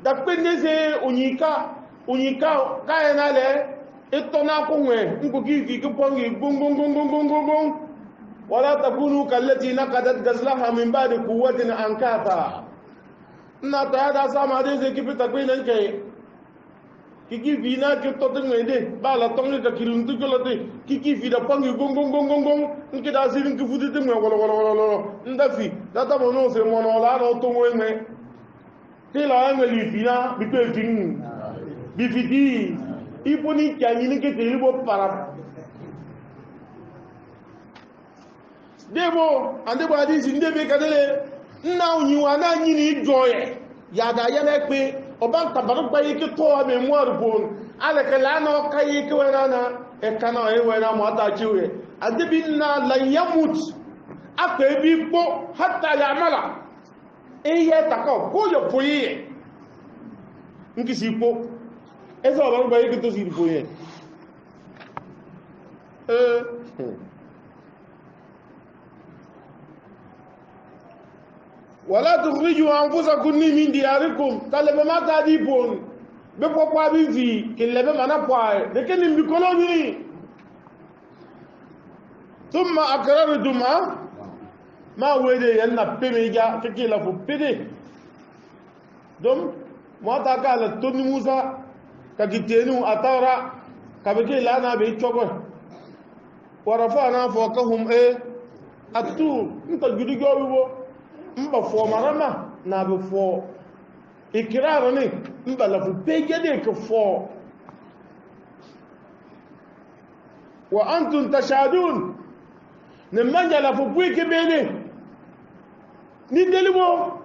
[SPEAKER 1] da pendeze unyika ka na le etona ko nwe ngo ki pongi bung wala takunu kallati naqadat gazlaha min ba'di quwwatin ankatha na ta da sama de se ki pita kwenen ke ki vina ki to teng de bala tongi ka kiluntu jolote ki vida pongi gong nki da sirin ki futi teng wala ndafi data mono se mono la no to ngwe ti la ngeli vina bi pe ting bi fiti iponi kyani ni ke te libo para debo andebo hadisi ndebe kadele na unyiwa na nyini joye yada yana pe oban tabaru bayi ki to ame muar bon ale ke lano kayi ki wenana e kana e wena mo ata chiwe adibinna la yamut akebi po hatta yamala e ye tako ko yo poye nki sipo eso oban bayi ki to sipo ye ولا تخرجوا أنفسكم من دياركم طالب ما تاديبون بقوا بيفي كل ما نقوا لكن بيكولوني ثم أقررتم ما ويدي ينا بيميجا كيلا فو بيدي دوم ما تاكا لتوني موسى كاكيتينو أتارا كابكي لانا بيتشوكو ورفعنا فوقهم الطور انت جدي جوابو mba fo marama na be fo ikiraro ni mba la fu peje de ke fo wa antum tashadun ne manja la fu bui ke bene ni delimo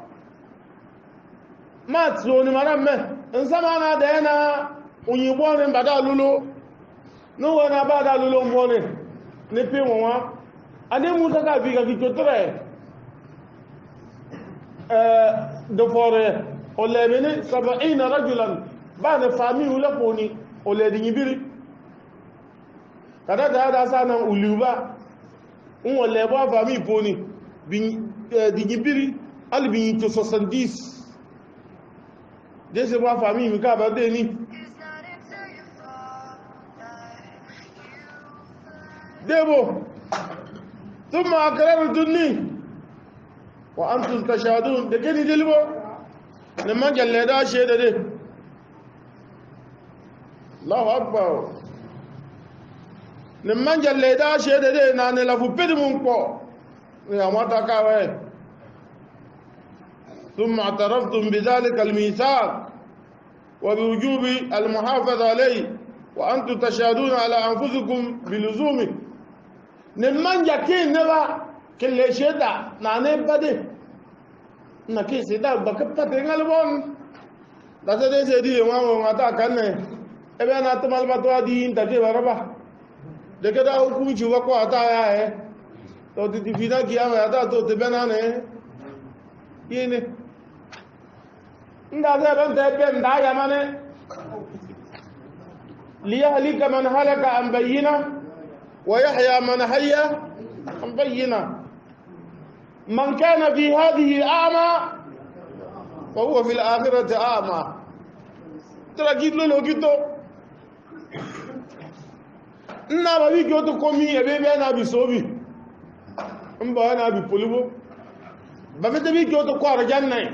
[SPEAKER 1] matso ni marame nsama na de na unyibo ni mbada lulo no wana bada lulo mbone ni pe won ade musa ka bi ka ki totre دفور ولا من 70 رجلا بعد فامي ولا بوني ولا دي نبيري kada da da sana uluba un wala ba fami boni di ñibiri al bi to 70 de se ba famille mi ka ba de ni debo thumma akrartuni wa antum tashhadun de keni delbo ne ma jalle da shede de Allahu akbar ne ma jalle da shede de na ne la fu pedi mun ko ya mata ka we thumma ataraftum bidhalika almithaq wa biwujubi almuhafaza alayhi wa antum tashhaduna ala anfusikum biluzumi ne manja ke ne ba kelle sheda na ne bade na ke seda ba ka pate ngal bon da se de se di wa ngata kan ne e be na tamal ba to di inta ke baraba de ke da hukumu ji wa ko ata ya to di fida kiya ma ata to te bena ne yene nda ban te be nda ya mane ليهلك من هلك عن بينة ويحيى من حي عن بينة من كان في هذه أعمى فهو في الآخرة أعمى ترى جيت له كيتو نابا بي كيوتو كومي ابي انا بي صوبي امبا انا بي بوليبو بافيت بي كيوتو كوار جاناي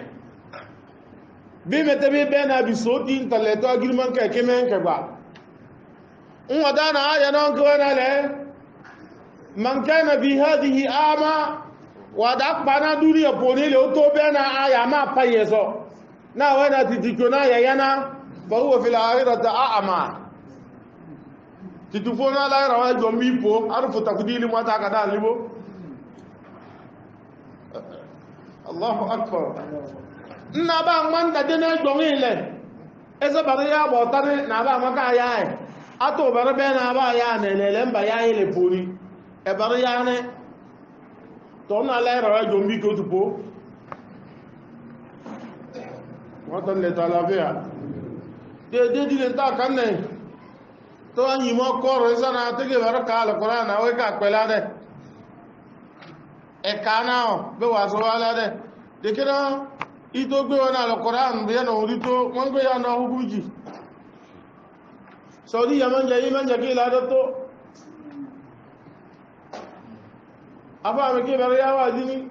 [SPEAKER 1] بي متبي بينا بي صوتي انت لتو اجرمان كاكيمن كبا ودانا آية نونكونا له من كان في هذه أعمى وداك بانا دوني يبوني لأتو بينا آية ما بايزو نا وانا تتكونا يانا فهو في الآخرة أعمى تتفونا لا يروا جمبي بو عرفوا تقديل ما تاكدا لبو الله أكبر نابا من تدنا جمعي له إذا بريا بوتاني نابا مكا ياي ato bare be na ba ya ne le mba ya ile pori e bare ya ne to na le ra jombi ko tupo watan le tala be ya de di le ta kan ne to anyi mo ko ro sana te ke bare ka al qur'an na we ka pela de e kana o be wa so wala de ke na ito gbe wona al qur'an be no rito mon gbe ya na hukuji Saudi Yaman jaki la dato apa ameke bare ya wazini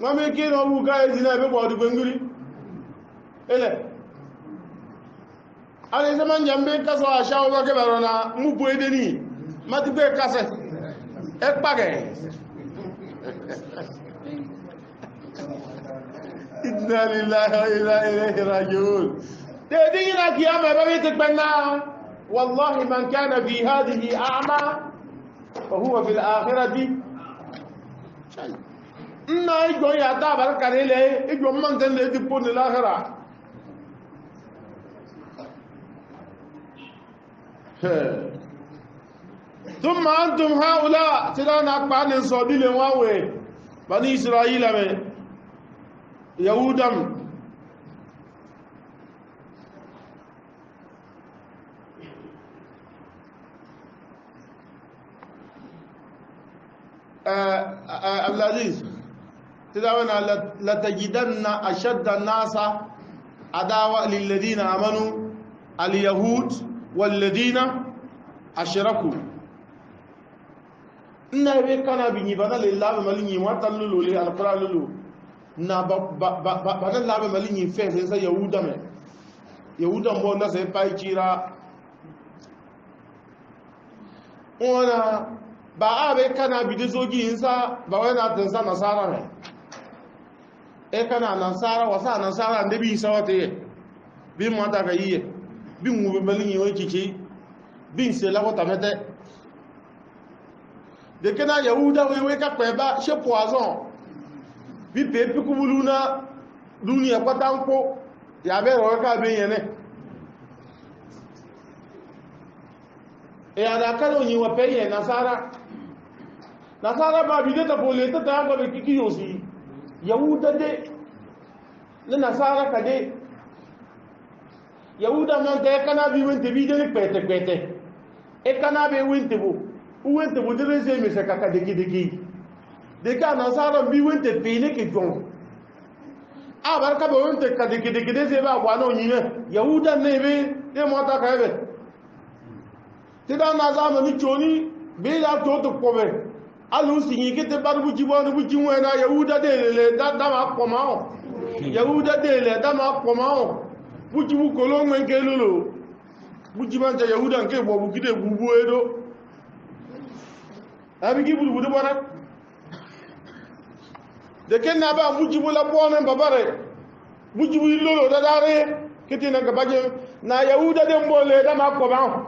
[SPEAKER 1] ngame ke no buka ezina be bodu benguri ele ale zaman jambe kaso ashawo ba ke barona mu bo edeni mati be kase e page inna lillahi wa inna ilayhi raji'un tedina kiyama babi tikbanna wallahi man kana fi hadhihi a'ma fa huwa fil akhirati inna ijo ya ta barkare le ijo man tan le di pon l'akhirah thumma antum haula tilana qan sabile wawe bani israila me yahudam العزيز تدعونا لتجدن أشد الناس عداوة للذين آمنوا اليهود والذين أشركوا إنه كان بنيبانا لله مليني واتللو لي القرآن للو na ba nan labe malin fe sai sai yahuda me yahuda mo na sai pai kira ona ba abe kana bidizogi insa ba wai na tansa nasara ne e kana nasara wasa nasara ne bi sawate bi mo ta gayiye bi mu malin yi kike bi se la wata mete de kana yahuda we ka pe ba she poison bí pèépí kúbúlú náà dúnìyà pátá ń kó ìyàbẹ̀ ìrọ̀wẹ́ káàbí yẹn náà ìyàdà kálò yìí wà pẹ́yẹ̀ nasara bá bí dẹ́ta bó lè tẹ́ta yàgbà bí kíkí yóò sí yahuda dé ní nasara kàdé yahuda mọ́ tẹ́ kaná bí wíntẹ̀ bí dẹ́ ní pẹ̀tẹ̀pẹ̀tẹ̀ ẹ kaná bí wíntẹ̀ bó wente budere se me se kaka deki de ka nasara bi wente pele ke jon a barka ba wente ka deki de se ba kwa no nyime yahuda ne be e mota ka be ti da na za ni choni be da to kobe alu sinyi ke te bar buji bo buji wena yahuda de le da ma koma o yahuda de le da ma koma o buji bu kolo ngwen ke lolo buji ban ta yahuda nke bo bu gide bubu edo abi ki bulu budu bona de ken na ba buji bu la bona babare buji bu lolo da dare kiti na gabaje na yahuda de mbole da ma koma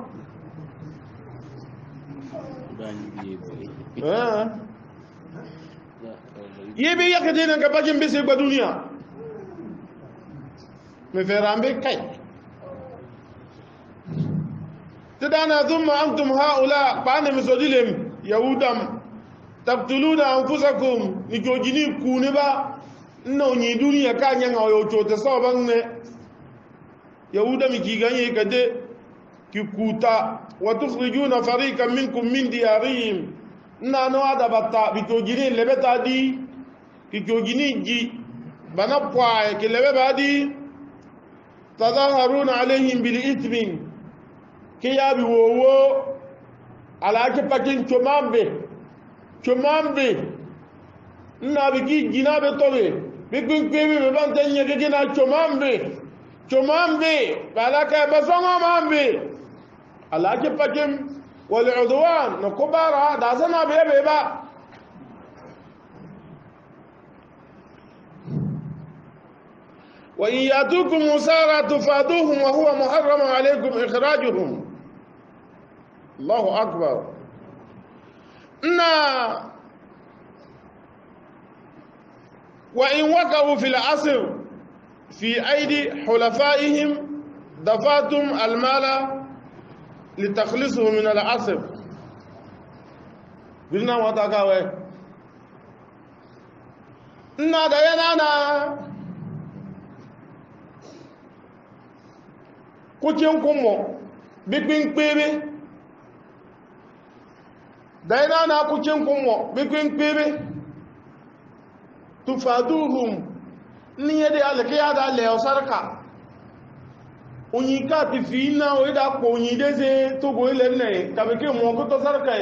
[SPEAKER 1] yebe yakati na gabaje mbese gba dunia me ferambe kai تدانا ثم أنتم هؤلاء فأنا مسودلهم يهودم تقتلون أنفسكم نجوجيني كونبا إنه نيدوني يكان ينعو يوچو تصابن يهودم كيغاني كده كيكوتا وتخرجون فريقا منكم من ديارهم نانو هذا بطا بتوجيني لبتا دي كيجوجيني جي بنبوا كلبا دي تظاهرون عليهم بالإثم kí yá bí wòwó aláàkípàkín chomambe nna bí kí jìnà bí tọ́rẹ bí pínpín bí bá ń tẹ́yẹ gẹ́gẹ́ na chomambe aláàkà ẹbẹ́ sọ́nà mambe aláàkípàkín wọlé ọdúnwà na kó bá ra dásánà bí ẹbẹ̀ bá وإن يأتوكم مسارى تفادوهم وهو محرم عليكم إخراجهم الله أكبر وإن وقعوا في العصر في أيدي حلفائهم دفعتم المال لتخلصه من العصر قلنا وتقاوي دينا kucin kunmo bikin kpebe daina na kucin kunmo bikin kpebe tufaduhum ni yede alkiya da le sarka onyi ka ti fi na o da po onyi deze to go ile ne ka be ke mo ko to sarka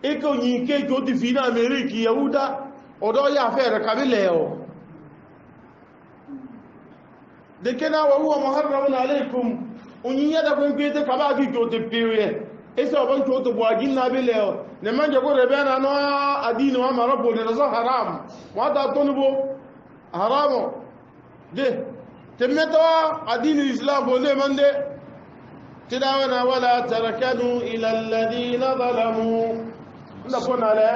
[SPEAKER 1] e ko onyi ke jo ti fi na america yahuda odo ya fere ka bi le o de kena wa huwa muharramun alaykum onyi ya da kun kwete ka ba bi to te period ese oban to to buagin na bi leo ne manje ko rebe na no adini wa marabo ne zo haram wa ta to nubo haramo de temeto adini islam bo le mande tidawana wala tarakanu ila alladhina zalamu nda kona le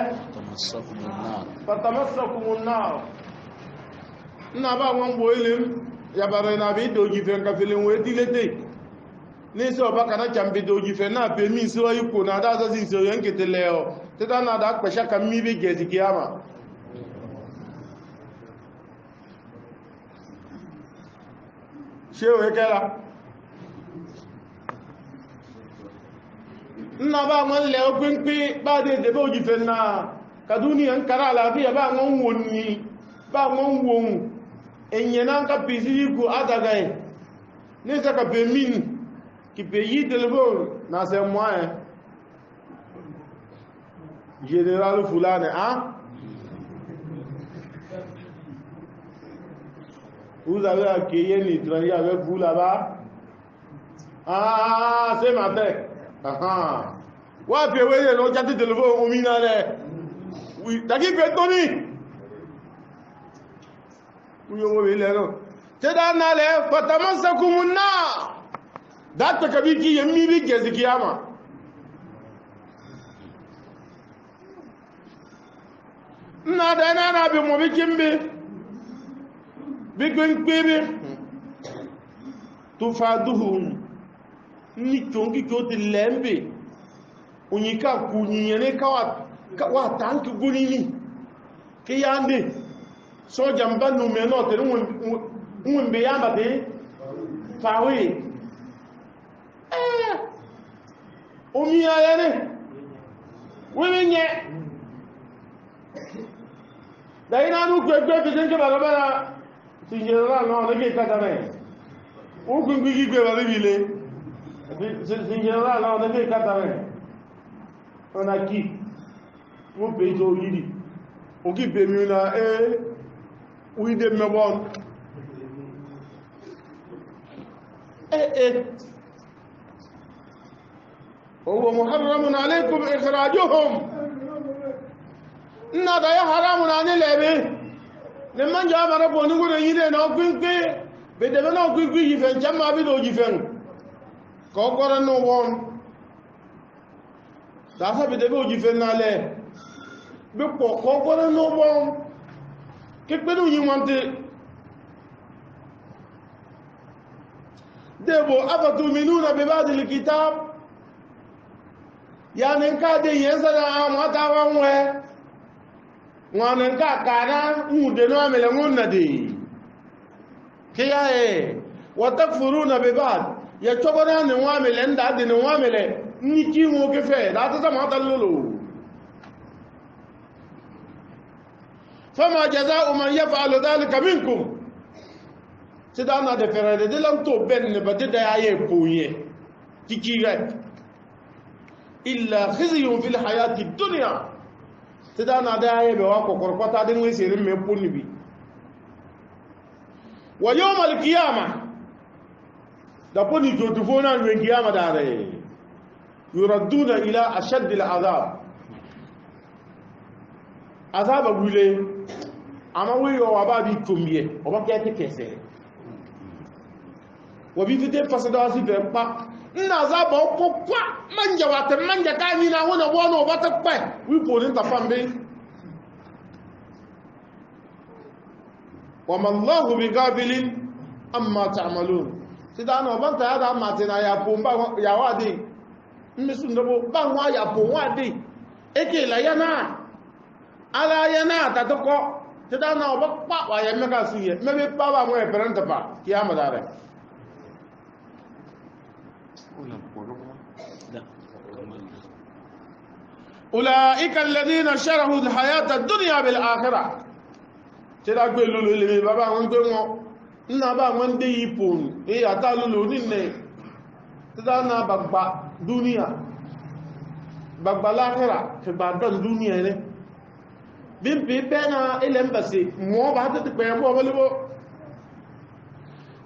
[SPEAKER 1] fatamassakumun nar na ba won bo ilim ya bare na bi doji fe ka filin we dilete ni so ba kana jambe doji fe na pe mi so yuko na da so sin so yen ketele o teta na da kwesha ka mi be gezi kiyama she o ekela na ba mon le o pinpin ba de doji fe na kaduni an kara la bi ba ngon woni ba ngon won enyena ka pisi ku adagai ni saka pe min qui paye téléphone dans ces mois général Foulane hein vous avez accueilli un étranger avec vous là-bas ah c'est matin ah ouais puis ouais non j'ai téléphone au minare oui daki fait Tony oui on va aller là c'est dans l'air fatamassakumun nar data kabiki yammi bi gezi kiyama na da na bi mo bikin bi gbebe tufaduhum ni tongi joti lembe unyika kunyene kawa tanki gunini ke yande so jamba no meno te umbe yamba de fawe omi ayene wiminye da ina nu gbegbe bi denke balabara sin general no ne ke katare o gun gi gbe bari bile sin general no ne ke katare ona ki mo be jo yiri o ki be mi na we de me bon هو محرم عليكم إخراجهم إن هذا حرام عن الأبي لمن جاء مرة نقول يدي نوكين كي بدنا نوكين كي يفن جمع بدو يفن كوكورا نوون دافع بدو يفن عليه بكو كوكورا نوون كيف بدو يمانتي دبو أفتؤمنون ببعض الكتاب يعني كاد ينزل عمتا وانوه وانكا كانا مودنو عملون ندي كيا وتكفرون ببعض يتوبنا نوامل عند عد نوامل نيكي موكفه لا تسمع تلولو فما جزاء من يفعل ذلك منكم سيدانا دفرد دلم تو بن بدد ياي بويه تيكيغت إلا خزي في الحياة الدنيا تدانا داعي بواقو قرقوتا دين ويسيرين من بني بي ويوم القيامة دابوني جوتفونا من القيامة داري يردون إلى أشد العذاب عذاب أقولي أما ويو وابابي كمية وبكيتي كيسي وبيفتي فسداسي بمبا na ba kokwa manja wata manja kani na wona wono bata kwe wi ponin ta fambe wa mallahu bighafilin amma ta'malun sidana banta ya da matina ya pomba ya wadi mmisu ndabo banwa ya ponwadi eke la yana ala yana tatoko sidana obakpa wa ya meka suye mebe pa ba mo e peranta pa kiyama dare أولئك الذين شرحوا الحياة الدنيا بالآخرة تلا قلوا لي بابا وانقوا نابا من دي يبون إيه أتالوا لي تدانا بابا دنيا بابا الآخرة تبادل الدنيا ne bim bi bena elembasi mo ba ta pe mo balibo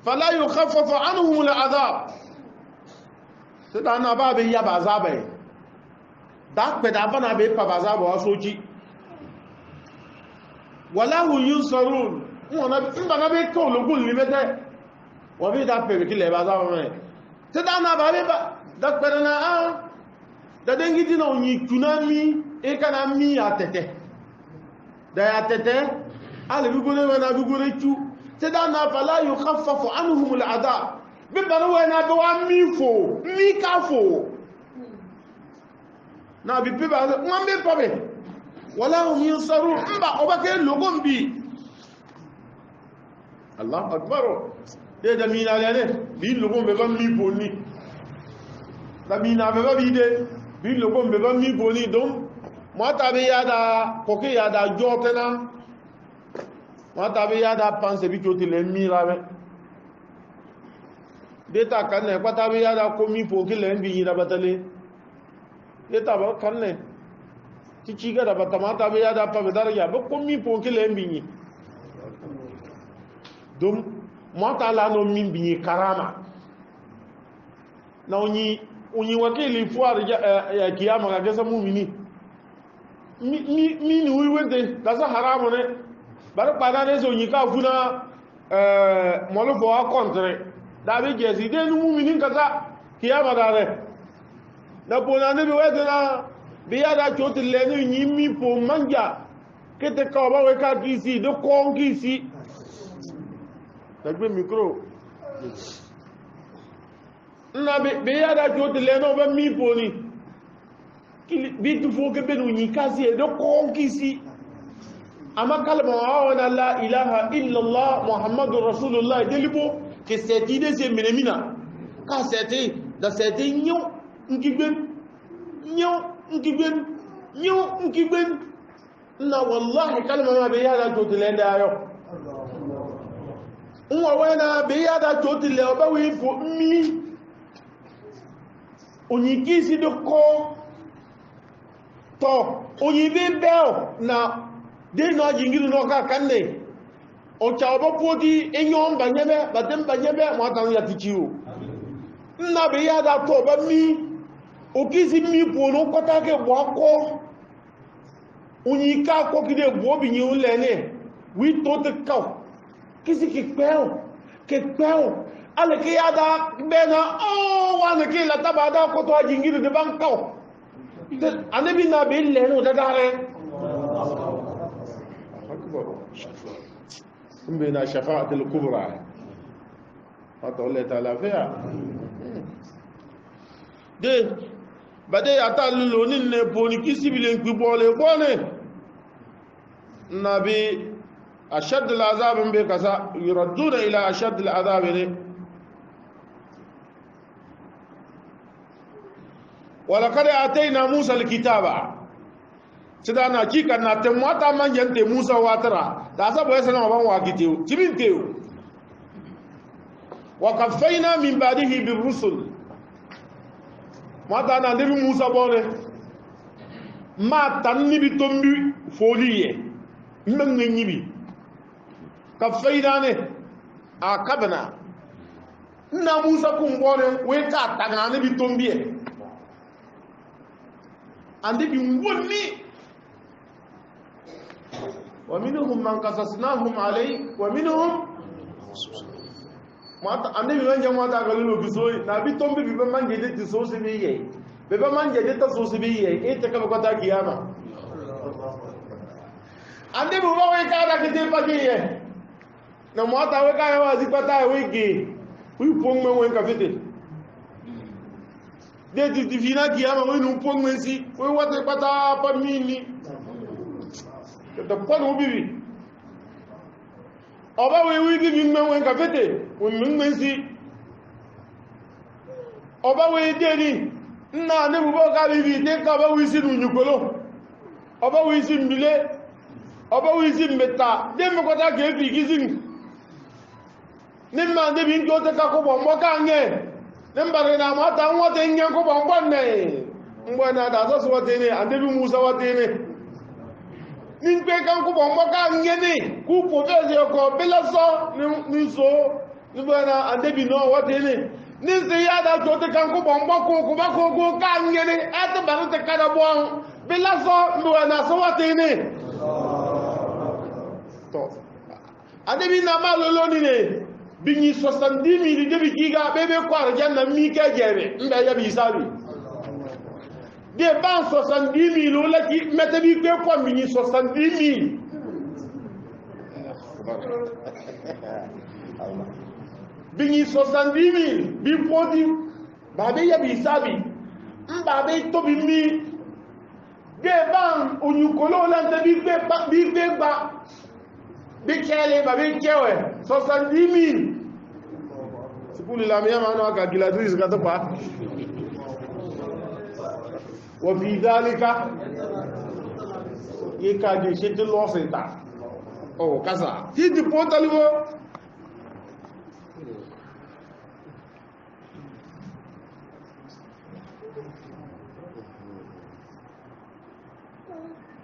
[SPEAKER 1] fala yukhaffafu anhum al'adab tadana ba be ya ba zabai dak pe da bana be pa ba zabo soji wala hu yusarun wona na be ko logul limete wa bi da pe ki le ba zabo me tadana ba be ba dak pe na da dengi dina onyi tsunami e kana mi atete da ya tete ale bigore wana bigore chu tadana fala yukhaffafu anhum al'adab bi bana wana be wa mi kafo na bi pe ba ngam be pabe wala hum yusaru mba obake logon bi Allah akbar de da mina lene bi logon be ba mi boni da mina be ba bi de bi logon be ba mi boni donc mata be yada koke yada jotena mata be yada pense bi joti le mirabe deta kanne pata be yada komi poke le bi yida batale deta ba kanne ti ciga da bata mata be yada pa be darja ba komi poke le bi dum mata la no min bi karama na onyi wakili fuar ya kiyama ga gesa mu'mini mi ni wiwede da sa haramu ne bar pada ne so nyika funa molo fo a contre da be jesi de nu mu'minin kaza kiyama da re da bona ne be wede na be ya da choti le ni nyimi po manja kete ka ba we ka kisi do ko kisi da gbe micro na be ya da choti le no ba mi po ni bi tu fo ke benu ni kasi e do ko kisi ama kalma wa la ilaha illa allah muhammadur rasulullah delibo ke seti de se menemina ka seti da seti nyo ngigben nyu nkiben na wallahi kalma ma be yada to tilende ayo nwa wena be yada to tile oba we fo mi onyikisi de ko to onyibe bel na de no jingiru no ka kanne o cha oba podi enyo banyebe badem banyebe mo atan ya tichiu nna be yada to oba mi okisi mi po no kota ke bo ko unyika ko kide bo bi nyi ulene wi to te ka kisi ki peo ale ke yada bena o wa ne ke la tabada ko to jingiru de ban ka anabi na be le no dadare بين شفاعة الكبرى حتى الله تعالى فيها دي بدي أتعللو نين بوني كيسي بلين كبولي بوني نبي أشد العذاب بكسا يردون إلى أشد العذاب ولقد آتينا موسى الكتاب sidana kika na temwata manjante Musa watara da sabu yasa na ban wakiteu tibinteu wa kafaina min ba'dihi birusul mata na nabi Musa bone ma tanni bi tombi foliye men nyibi kafaina ne akabna na Musa kun bone we ka taga nabi tombi e ande bi wonni ومنهم من قصصناهم عليه ومنهم ما النبي من جماعه قالوا بسوي نبي تومبي بمن جدت تسوس بيه بمن جدت تسوس بيه ايه تكبر قطا قيامه النبي هو كذا كده بقيه نما تا وكا وازي قطا ويجي وي فون من وين كفته دي دي فينا قيامه وي نو فون من سي وي وات قطا بميني the point will be oba we give you men when kafete when men si oba we deni na ne bubo ka bi te ka ba we si nyukolo oba we si mbile oba we si mbeta de me ko ta ke bi gizin ne ma de bi ndo te ka ko bo mo ka nge ne mbare na ma ta nwa te nge ko bo bo ne ngwa na da so wote ne ande bi Musa wote ne nígbé kan kó bọ̀ mọ́ká ngéni kú pòfẹ́sì ọkọ̀ bílẹ́sọ́ ní so nígbà náà àdébì náà wọ́n ti ní ní sí yádá tó ti kan kó bọ̀ mọ́kó kó bá kó ká ngéni ẹ́tì bàtí ti kádà bọ́ ọ̀hún bílẹ́sọ́ nígbà náà sọ wọ́n ti ní tọ́ àdébì náà máa lọ lónìí ní bí ní sọ̀sàndínmì ní débi kíga bébé kọ́ àrùjẹ́ na mí kẹ́jẹ̀rẹ̀ ń bẹ̀ yẹ́ bí sáàbì des bancs 70 000 là qui mettez bien que quoi mini 70 000 bini 70 000 bi podi babe ya bi sabi mbabe to bi mi des bancs onyukolo là te bi gba bi kele babe kewe 70 000 c'est pour la meilleure manière ka giladris ka to pa وفي ذلك يكاد يشد الله سيطا او كذا تيجي بوتاليو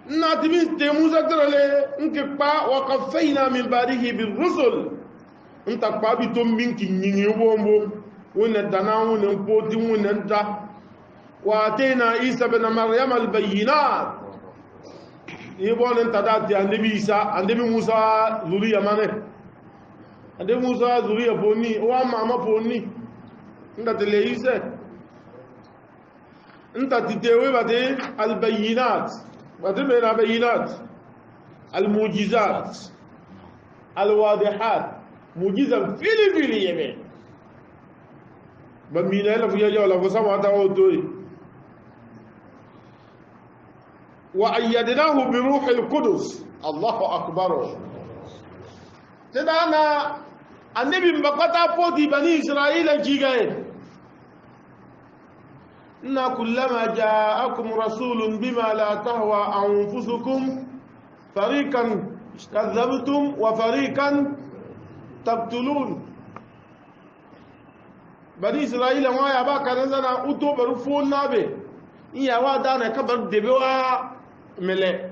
[SPEAKER 1] ناتمين تيموزا ترالي انك با وقفينا من بعده بالرسل انت با بيتم منك نيني وومبو وندنا ونبوتي وننتا واتينا عيسى بن مريم البينات يقول انت داتي النبي عيسى النبي موسى ذريه مانه النبي موسى ذريه بوني وما بوني انت تليسه انت تتوي بعدين البينات بعدين بين البينات المعجزات الواضحات معجزه فيلي يمين بمينا لا فيا ولا فسما تاوتوي وأيدناه بروح القدس الله أكبر تدانا النبي مبقتا فوتي بني إسرائيل جيغاي إن كلما جاءكم رسول بما لا تهوى أنفسكم فريقا كذبتم وفريقا تقتلون بني إسرائيل ما يبا كان زنا أتو برفون نابي إيا وادانا كبر دبوا ملء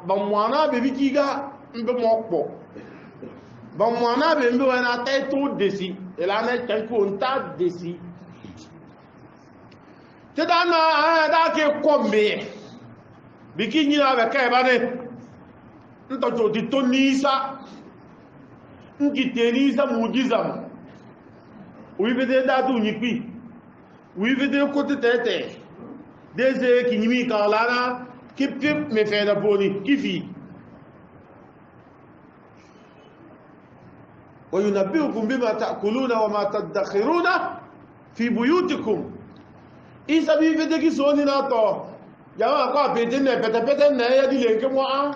[SPEAKER 1] بموانا ببيكيغا مبموكبو بموانا بمبوانا تايتو دسي إلانا تنكو انتا دسي تدانا داكي كومبي biki nyina be kai bane nto to di to nisa ngite nisa mujiza uibede datu nyipi uibede ko tete deze kinyimi kalana kipip me fe da boni kifi وينبئكم بما تأكلون وما تدخرون في بيوتكم إيسا بيبede ki soni na to yawa kwa pete ne pete ne ya di lenke mo a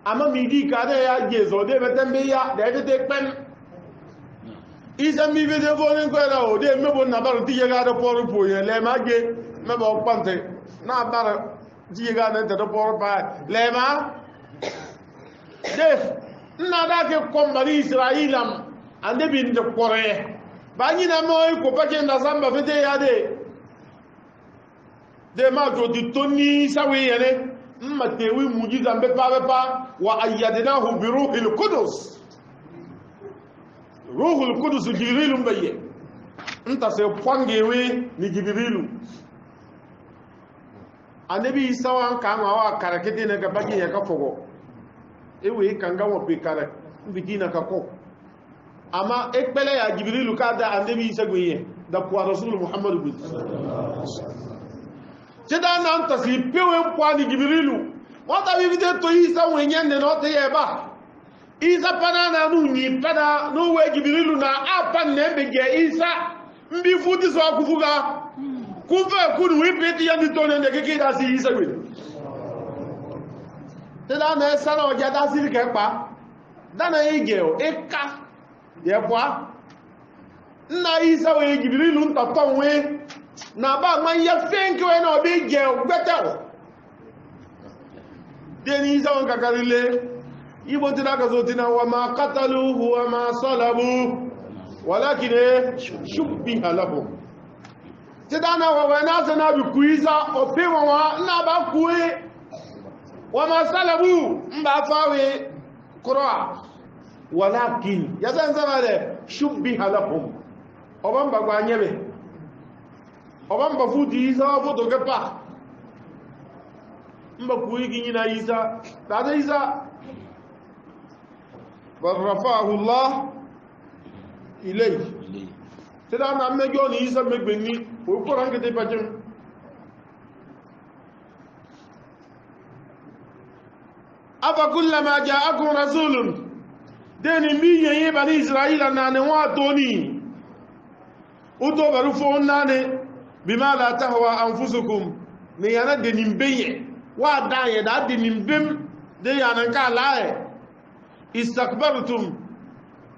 [SPEAKER 1] ama mi di ka de ya jezo de bete mbe ya de de pen isa mi be de bonin ko ra o de me bon na bar ti ga do por po ye le ma ge me bo pante na bar ti ga na de do por pa le ma de na da ke ko bari israelam ande bin de pore ba ni na mo ko pa ke na samba fete ya de ma to di toni sawe yene mmatewi mujiza mbepa wa ayyadnahu bi ruhil qudus ruhul qudus jibril mbaye nta se pwangewe ni jibrilu anabi isa wan ka ma wa karakete ne ga bagi ya ka fogo ewe kanga wo pe kare mbikina ka ko ama ekpele ya jibrilu ka da anabi isa gwe da kwa rasul muhammad bin Jeda na nta si pewe mpwani Jibrilu wata bibide to isa wenye ne no te yeba isa pana na nu nyi pana no we Jibrilu na apa ne bege isa mbi futi so akufuga kufa kudu wipeti ya nditone ne keke da si isa gwe Jeda na sana oja da si ke pa dana ige o eka ye kwa na isa we Jibrilu nta tonwe na ba man ya fenke we na obi je gbeta deni za on kakarile ibo tina ka zo tina wa ma qataluhu wa ma salabu walakin shubbiha lahu tidana wa na sana bi kuiza ope wa na ba kuwe wa ma salabu mba fawe qura walakin ya san sana de shubbiha lahum obamba gwa nyebe obamba futi isa foto kepa mba kuigi nyina isa tada isa barrafahu Allah ilayhi seda na mejo ni isa megbeni o ko ranke te pajem afa kullama ja'akum rasulun deni mi yeye bani israila na ne wa toni uto baru fo nane bima la tahwa anfusukum ni yana de nimbeye wa da ye da de nimbem de yana ka lae istakbartum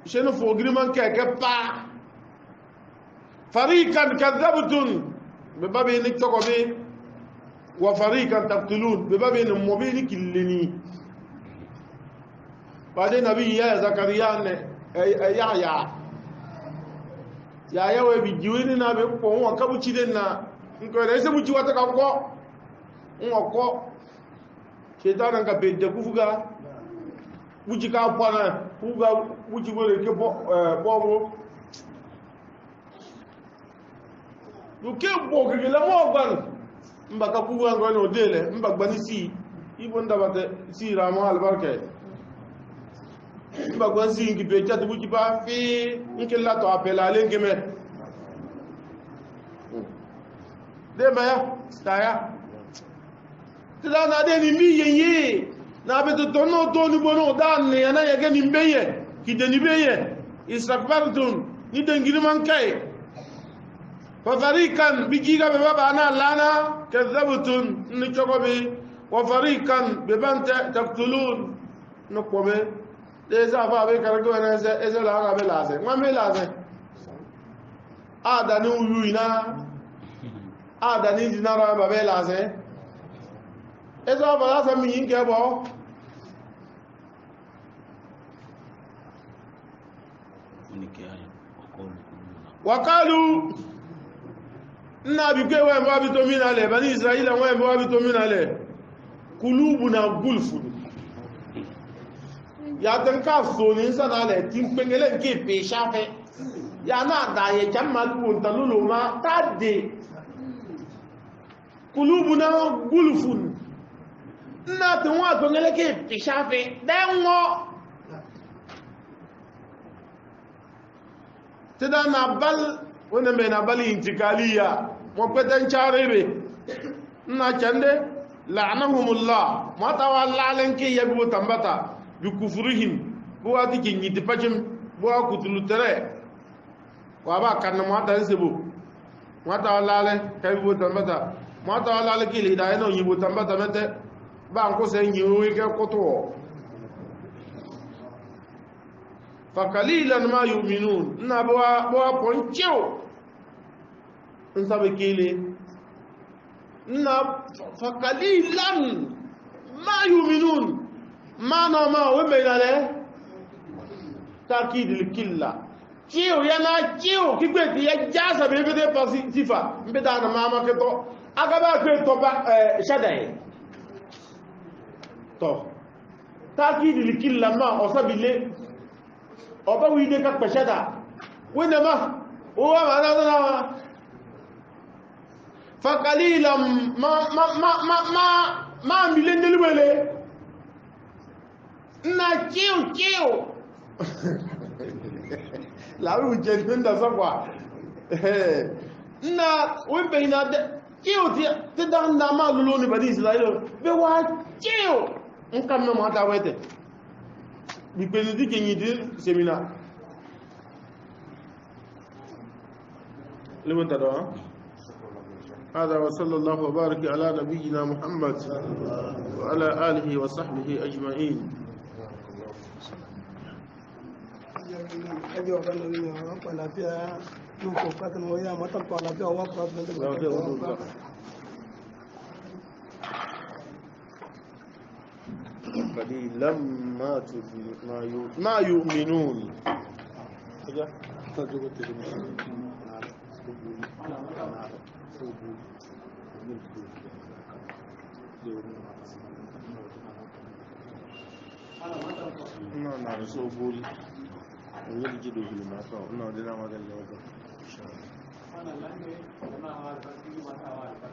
[SPEAKER 1] shenu fo griman ke pa fariqan kadhabtum be babe ni to ko be wa fariqan taqtulun be babe ni mo be ni killini bade nabi ya zakariya ne ya yawe bi jiwini na be ko won ka buci den na nko re se buci wata ka ko ngoko shetan ka be de kufuga buci ka pana kuga buci gore ke bo du ke bo ke la mo ban mba ka kuga ngo no dele mba gbani si ibo ndabate si ramo albarka mba gwan si ngi be chat buci ba fi nke la to apela le ngeme de maya staya tida na de ni mi yeye na be to no to ni bono dan ne na ye ni mbeye ki de ni beye istakbartum ni de ngiri man kai fa fariqan bi giga be baba na lana kadhabtum ni chogobe wa fariqan be banta taqtulun no kome de za fa be karago na se la ga be la se ngwa me la se ada ni uyu ina ada ni dinara ba be la se ezo ba la sa mi yin ke bo waqalu nabi ke wa ba bi to mina le bani israila wa ba bi to mina le kulubuna gulfun ya dan ka so ni sana le tin pengele ke pe shafe ya na da ye jamma ku talulu ma tadde kulubuna gulfun na tun wa pengele ke pe shafe dan wo tada na bal wannan bai na bal intikaliya mo petan charebe na chande la'anahumullah mata wallalan ke yabu tambata bi kufrihim bo ati ke nyiti pacim bo akutulu tere wa ba kan mata sebo mata wallalan kay bo tambata mata wallalan ke hidayah no yibo tambata mete ba ko se nyiwe ke koto fa qalilan ma yu'minun na bo poncheo nsabe kile na fa qalilan ma yu'minun mana ma we menale takidil killa ciwo yana ciwo kigbe ti ya jasa be be de pasifa mbeda na mama ke to agaba ke to ba shadai to takidil killa ma osabile oba wi de ka peshada wena ma o wa na fa qalilan ma milendel wele na kiu la wi jenda sakwa na wembe ina de kiu ti dan na ma lulu ni bani israel be wa kiu nkam no mata wete bi pelu di kenyi di seminar لمن تدعى هذا وصلى الله وبارك على نبينا محمد وعلى آله وصحبه أجمعين قليلا ما يؤمنون no so bul ngel jidu bi ma so no dina ma dal lo ana lange na wa ta ti ma ta wa ta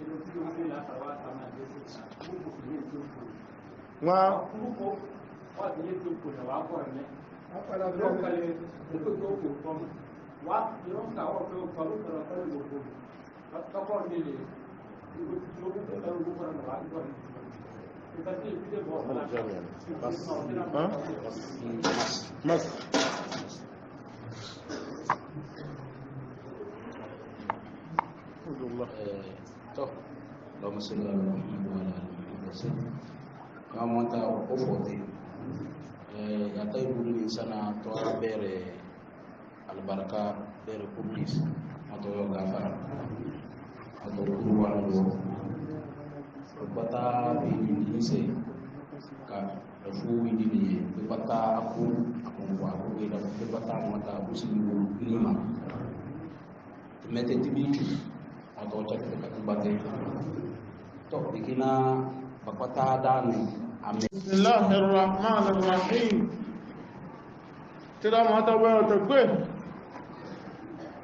[SPEAKER 1] ilo ti ni la ta wa ta na de sa wa ko wa de ni ko na wa ko ne para do kale to ko wa yo ka wa ko ko ko ko ko ko ni le ko ko ko ko ko na wa ko مصر
[SPEAKER 2] اللهم صل على محمد وعلى ال محمد وسلم كما انت اوفوتي يا طيب لي سنه تو بير البركه بير كوبليس ما تو غفر atau keluar dulu kata ini se ka fu ini ni kata aku ida kata mata muslimu lima mete tibi atau cek dekat bate to dikina bakata dan amin
[SPEAKER 1] bismillahirrahmanirrahim tira mata wa takwe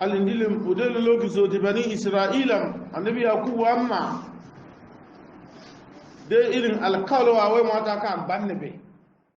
[SPEAKER 1] alindilim udele loki so ti bani israila annabi yakubu amma de irin alkalo wa wai mata kan banne be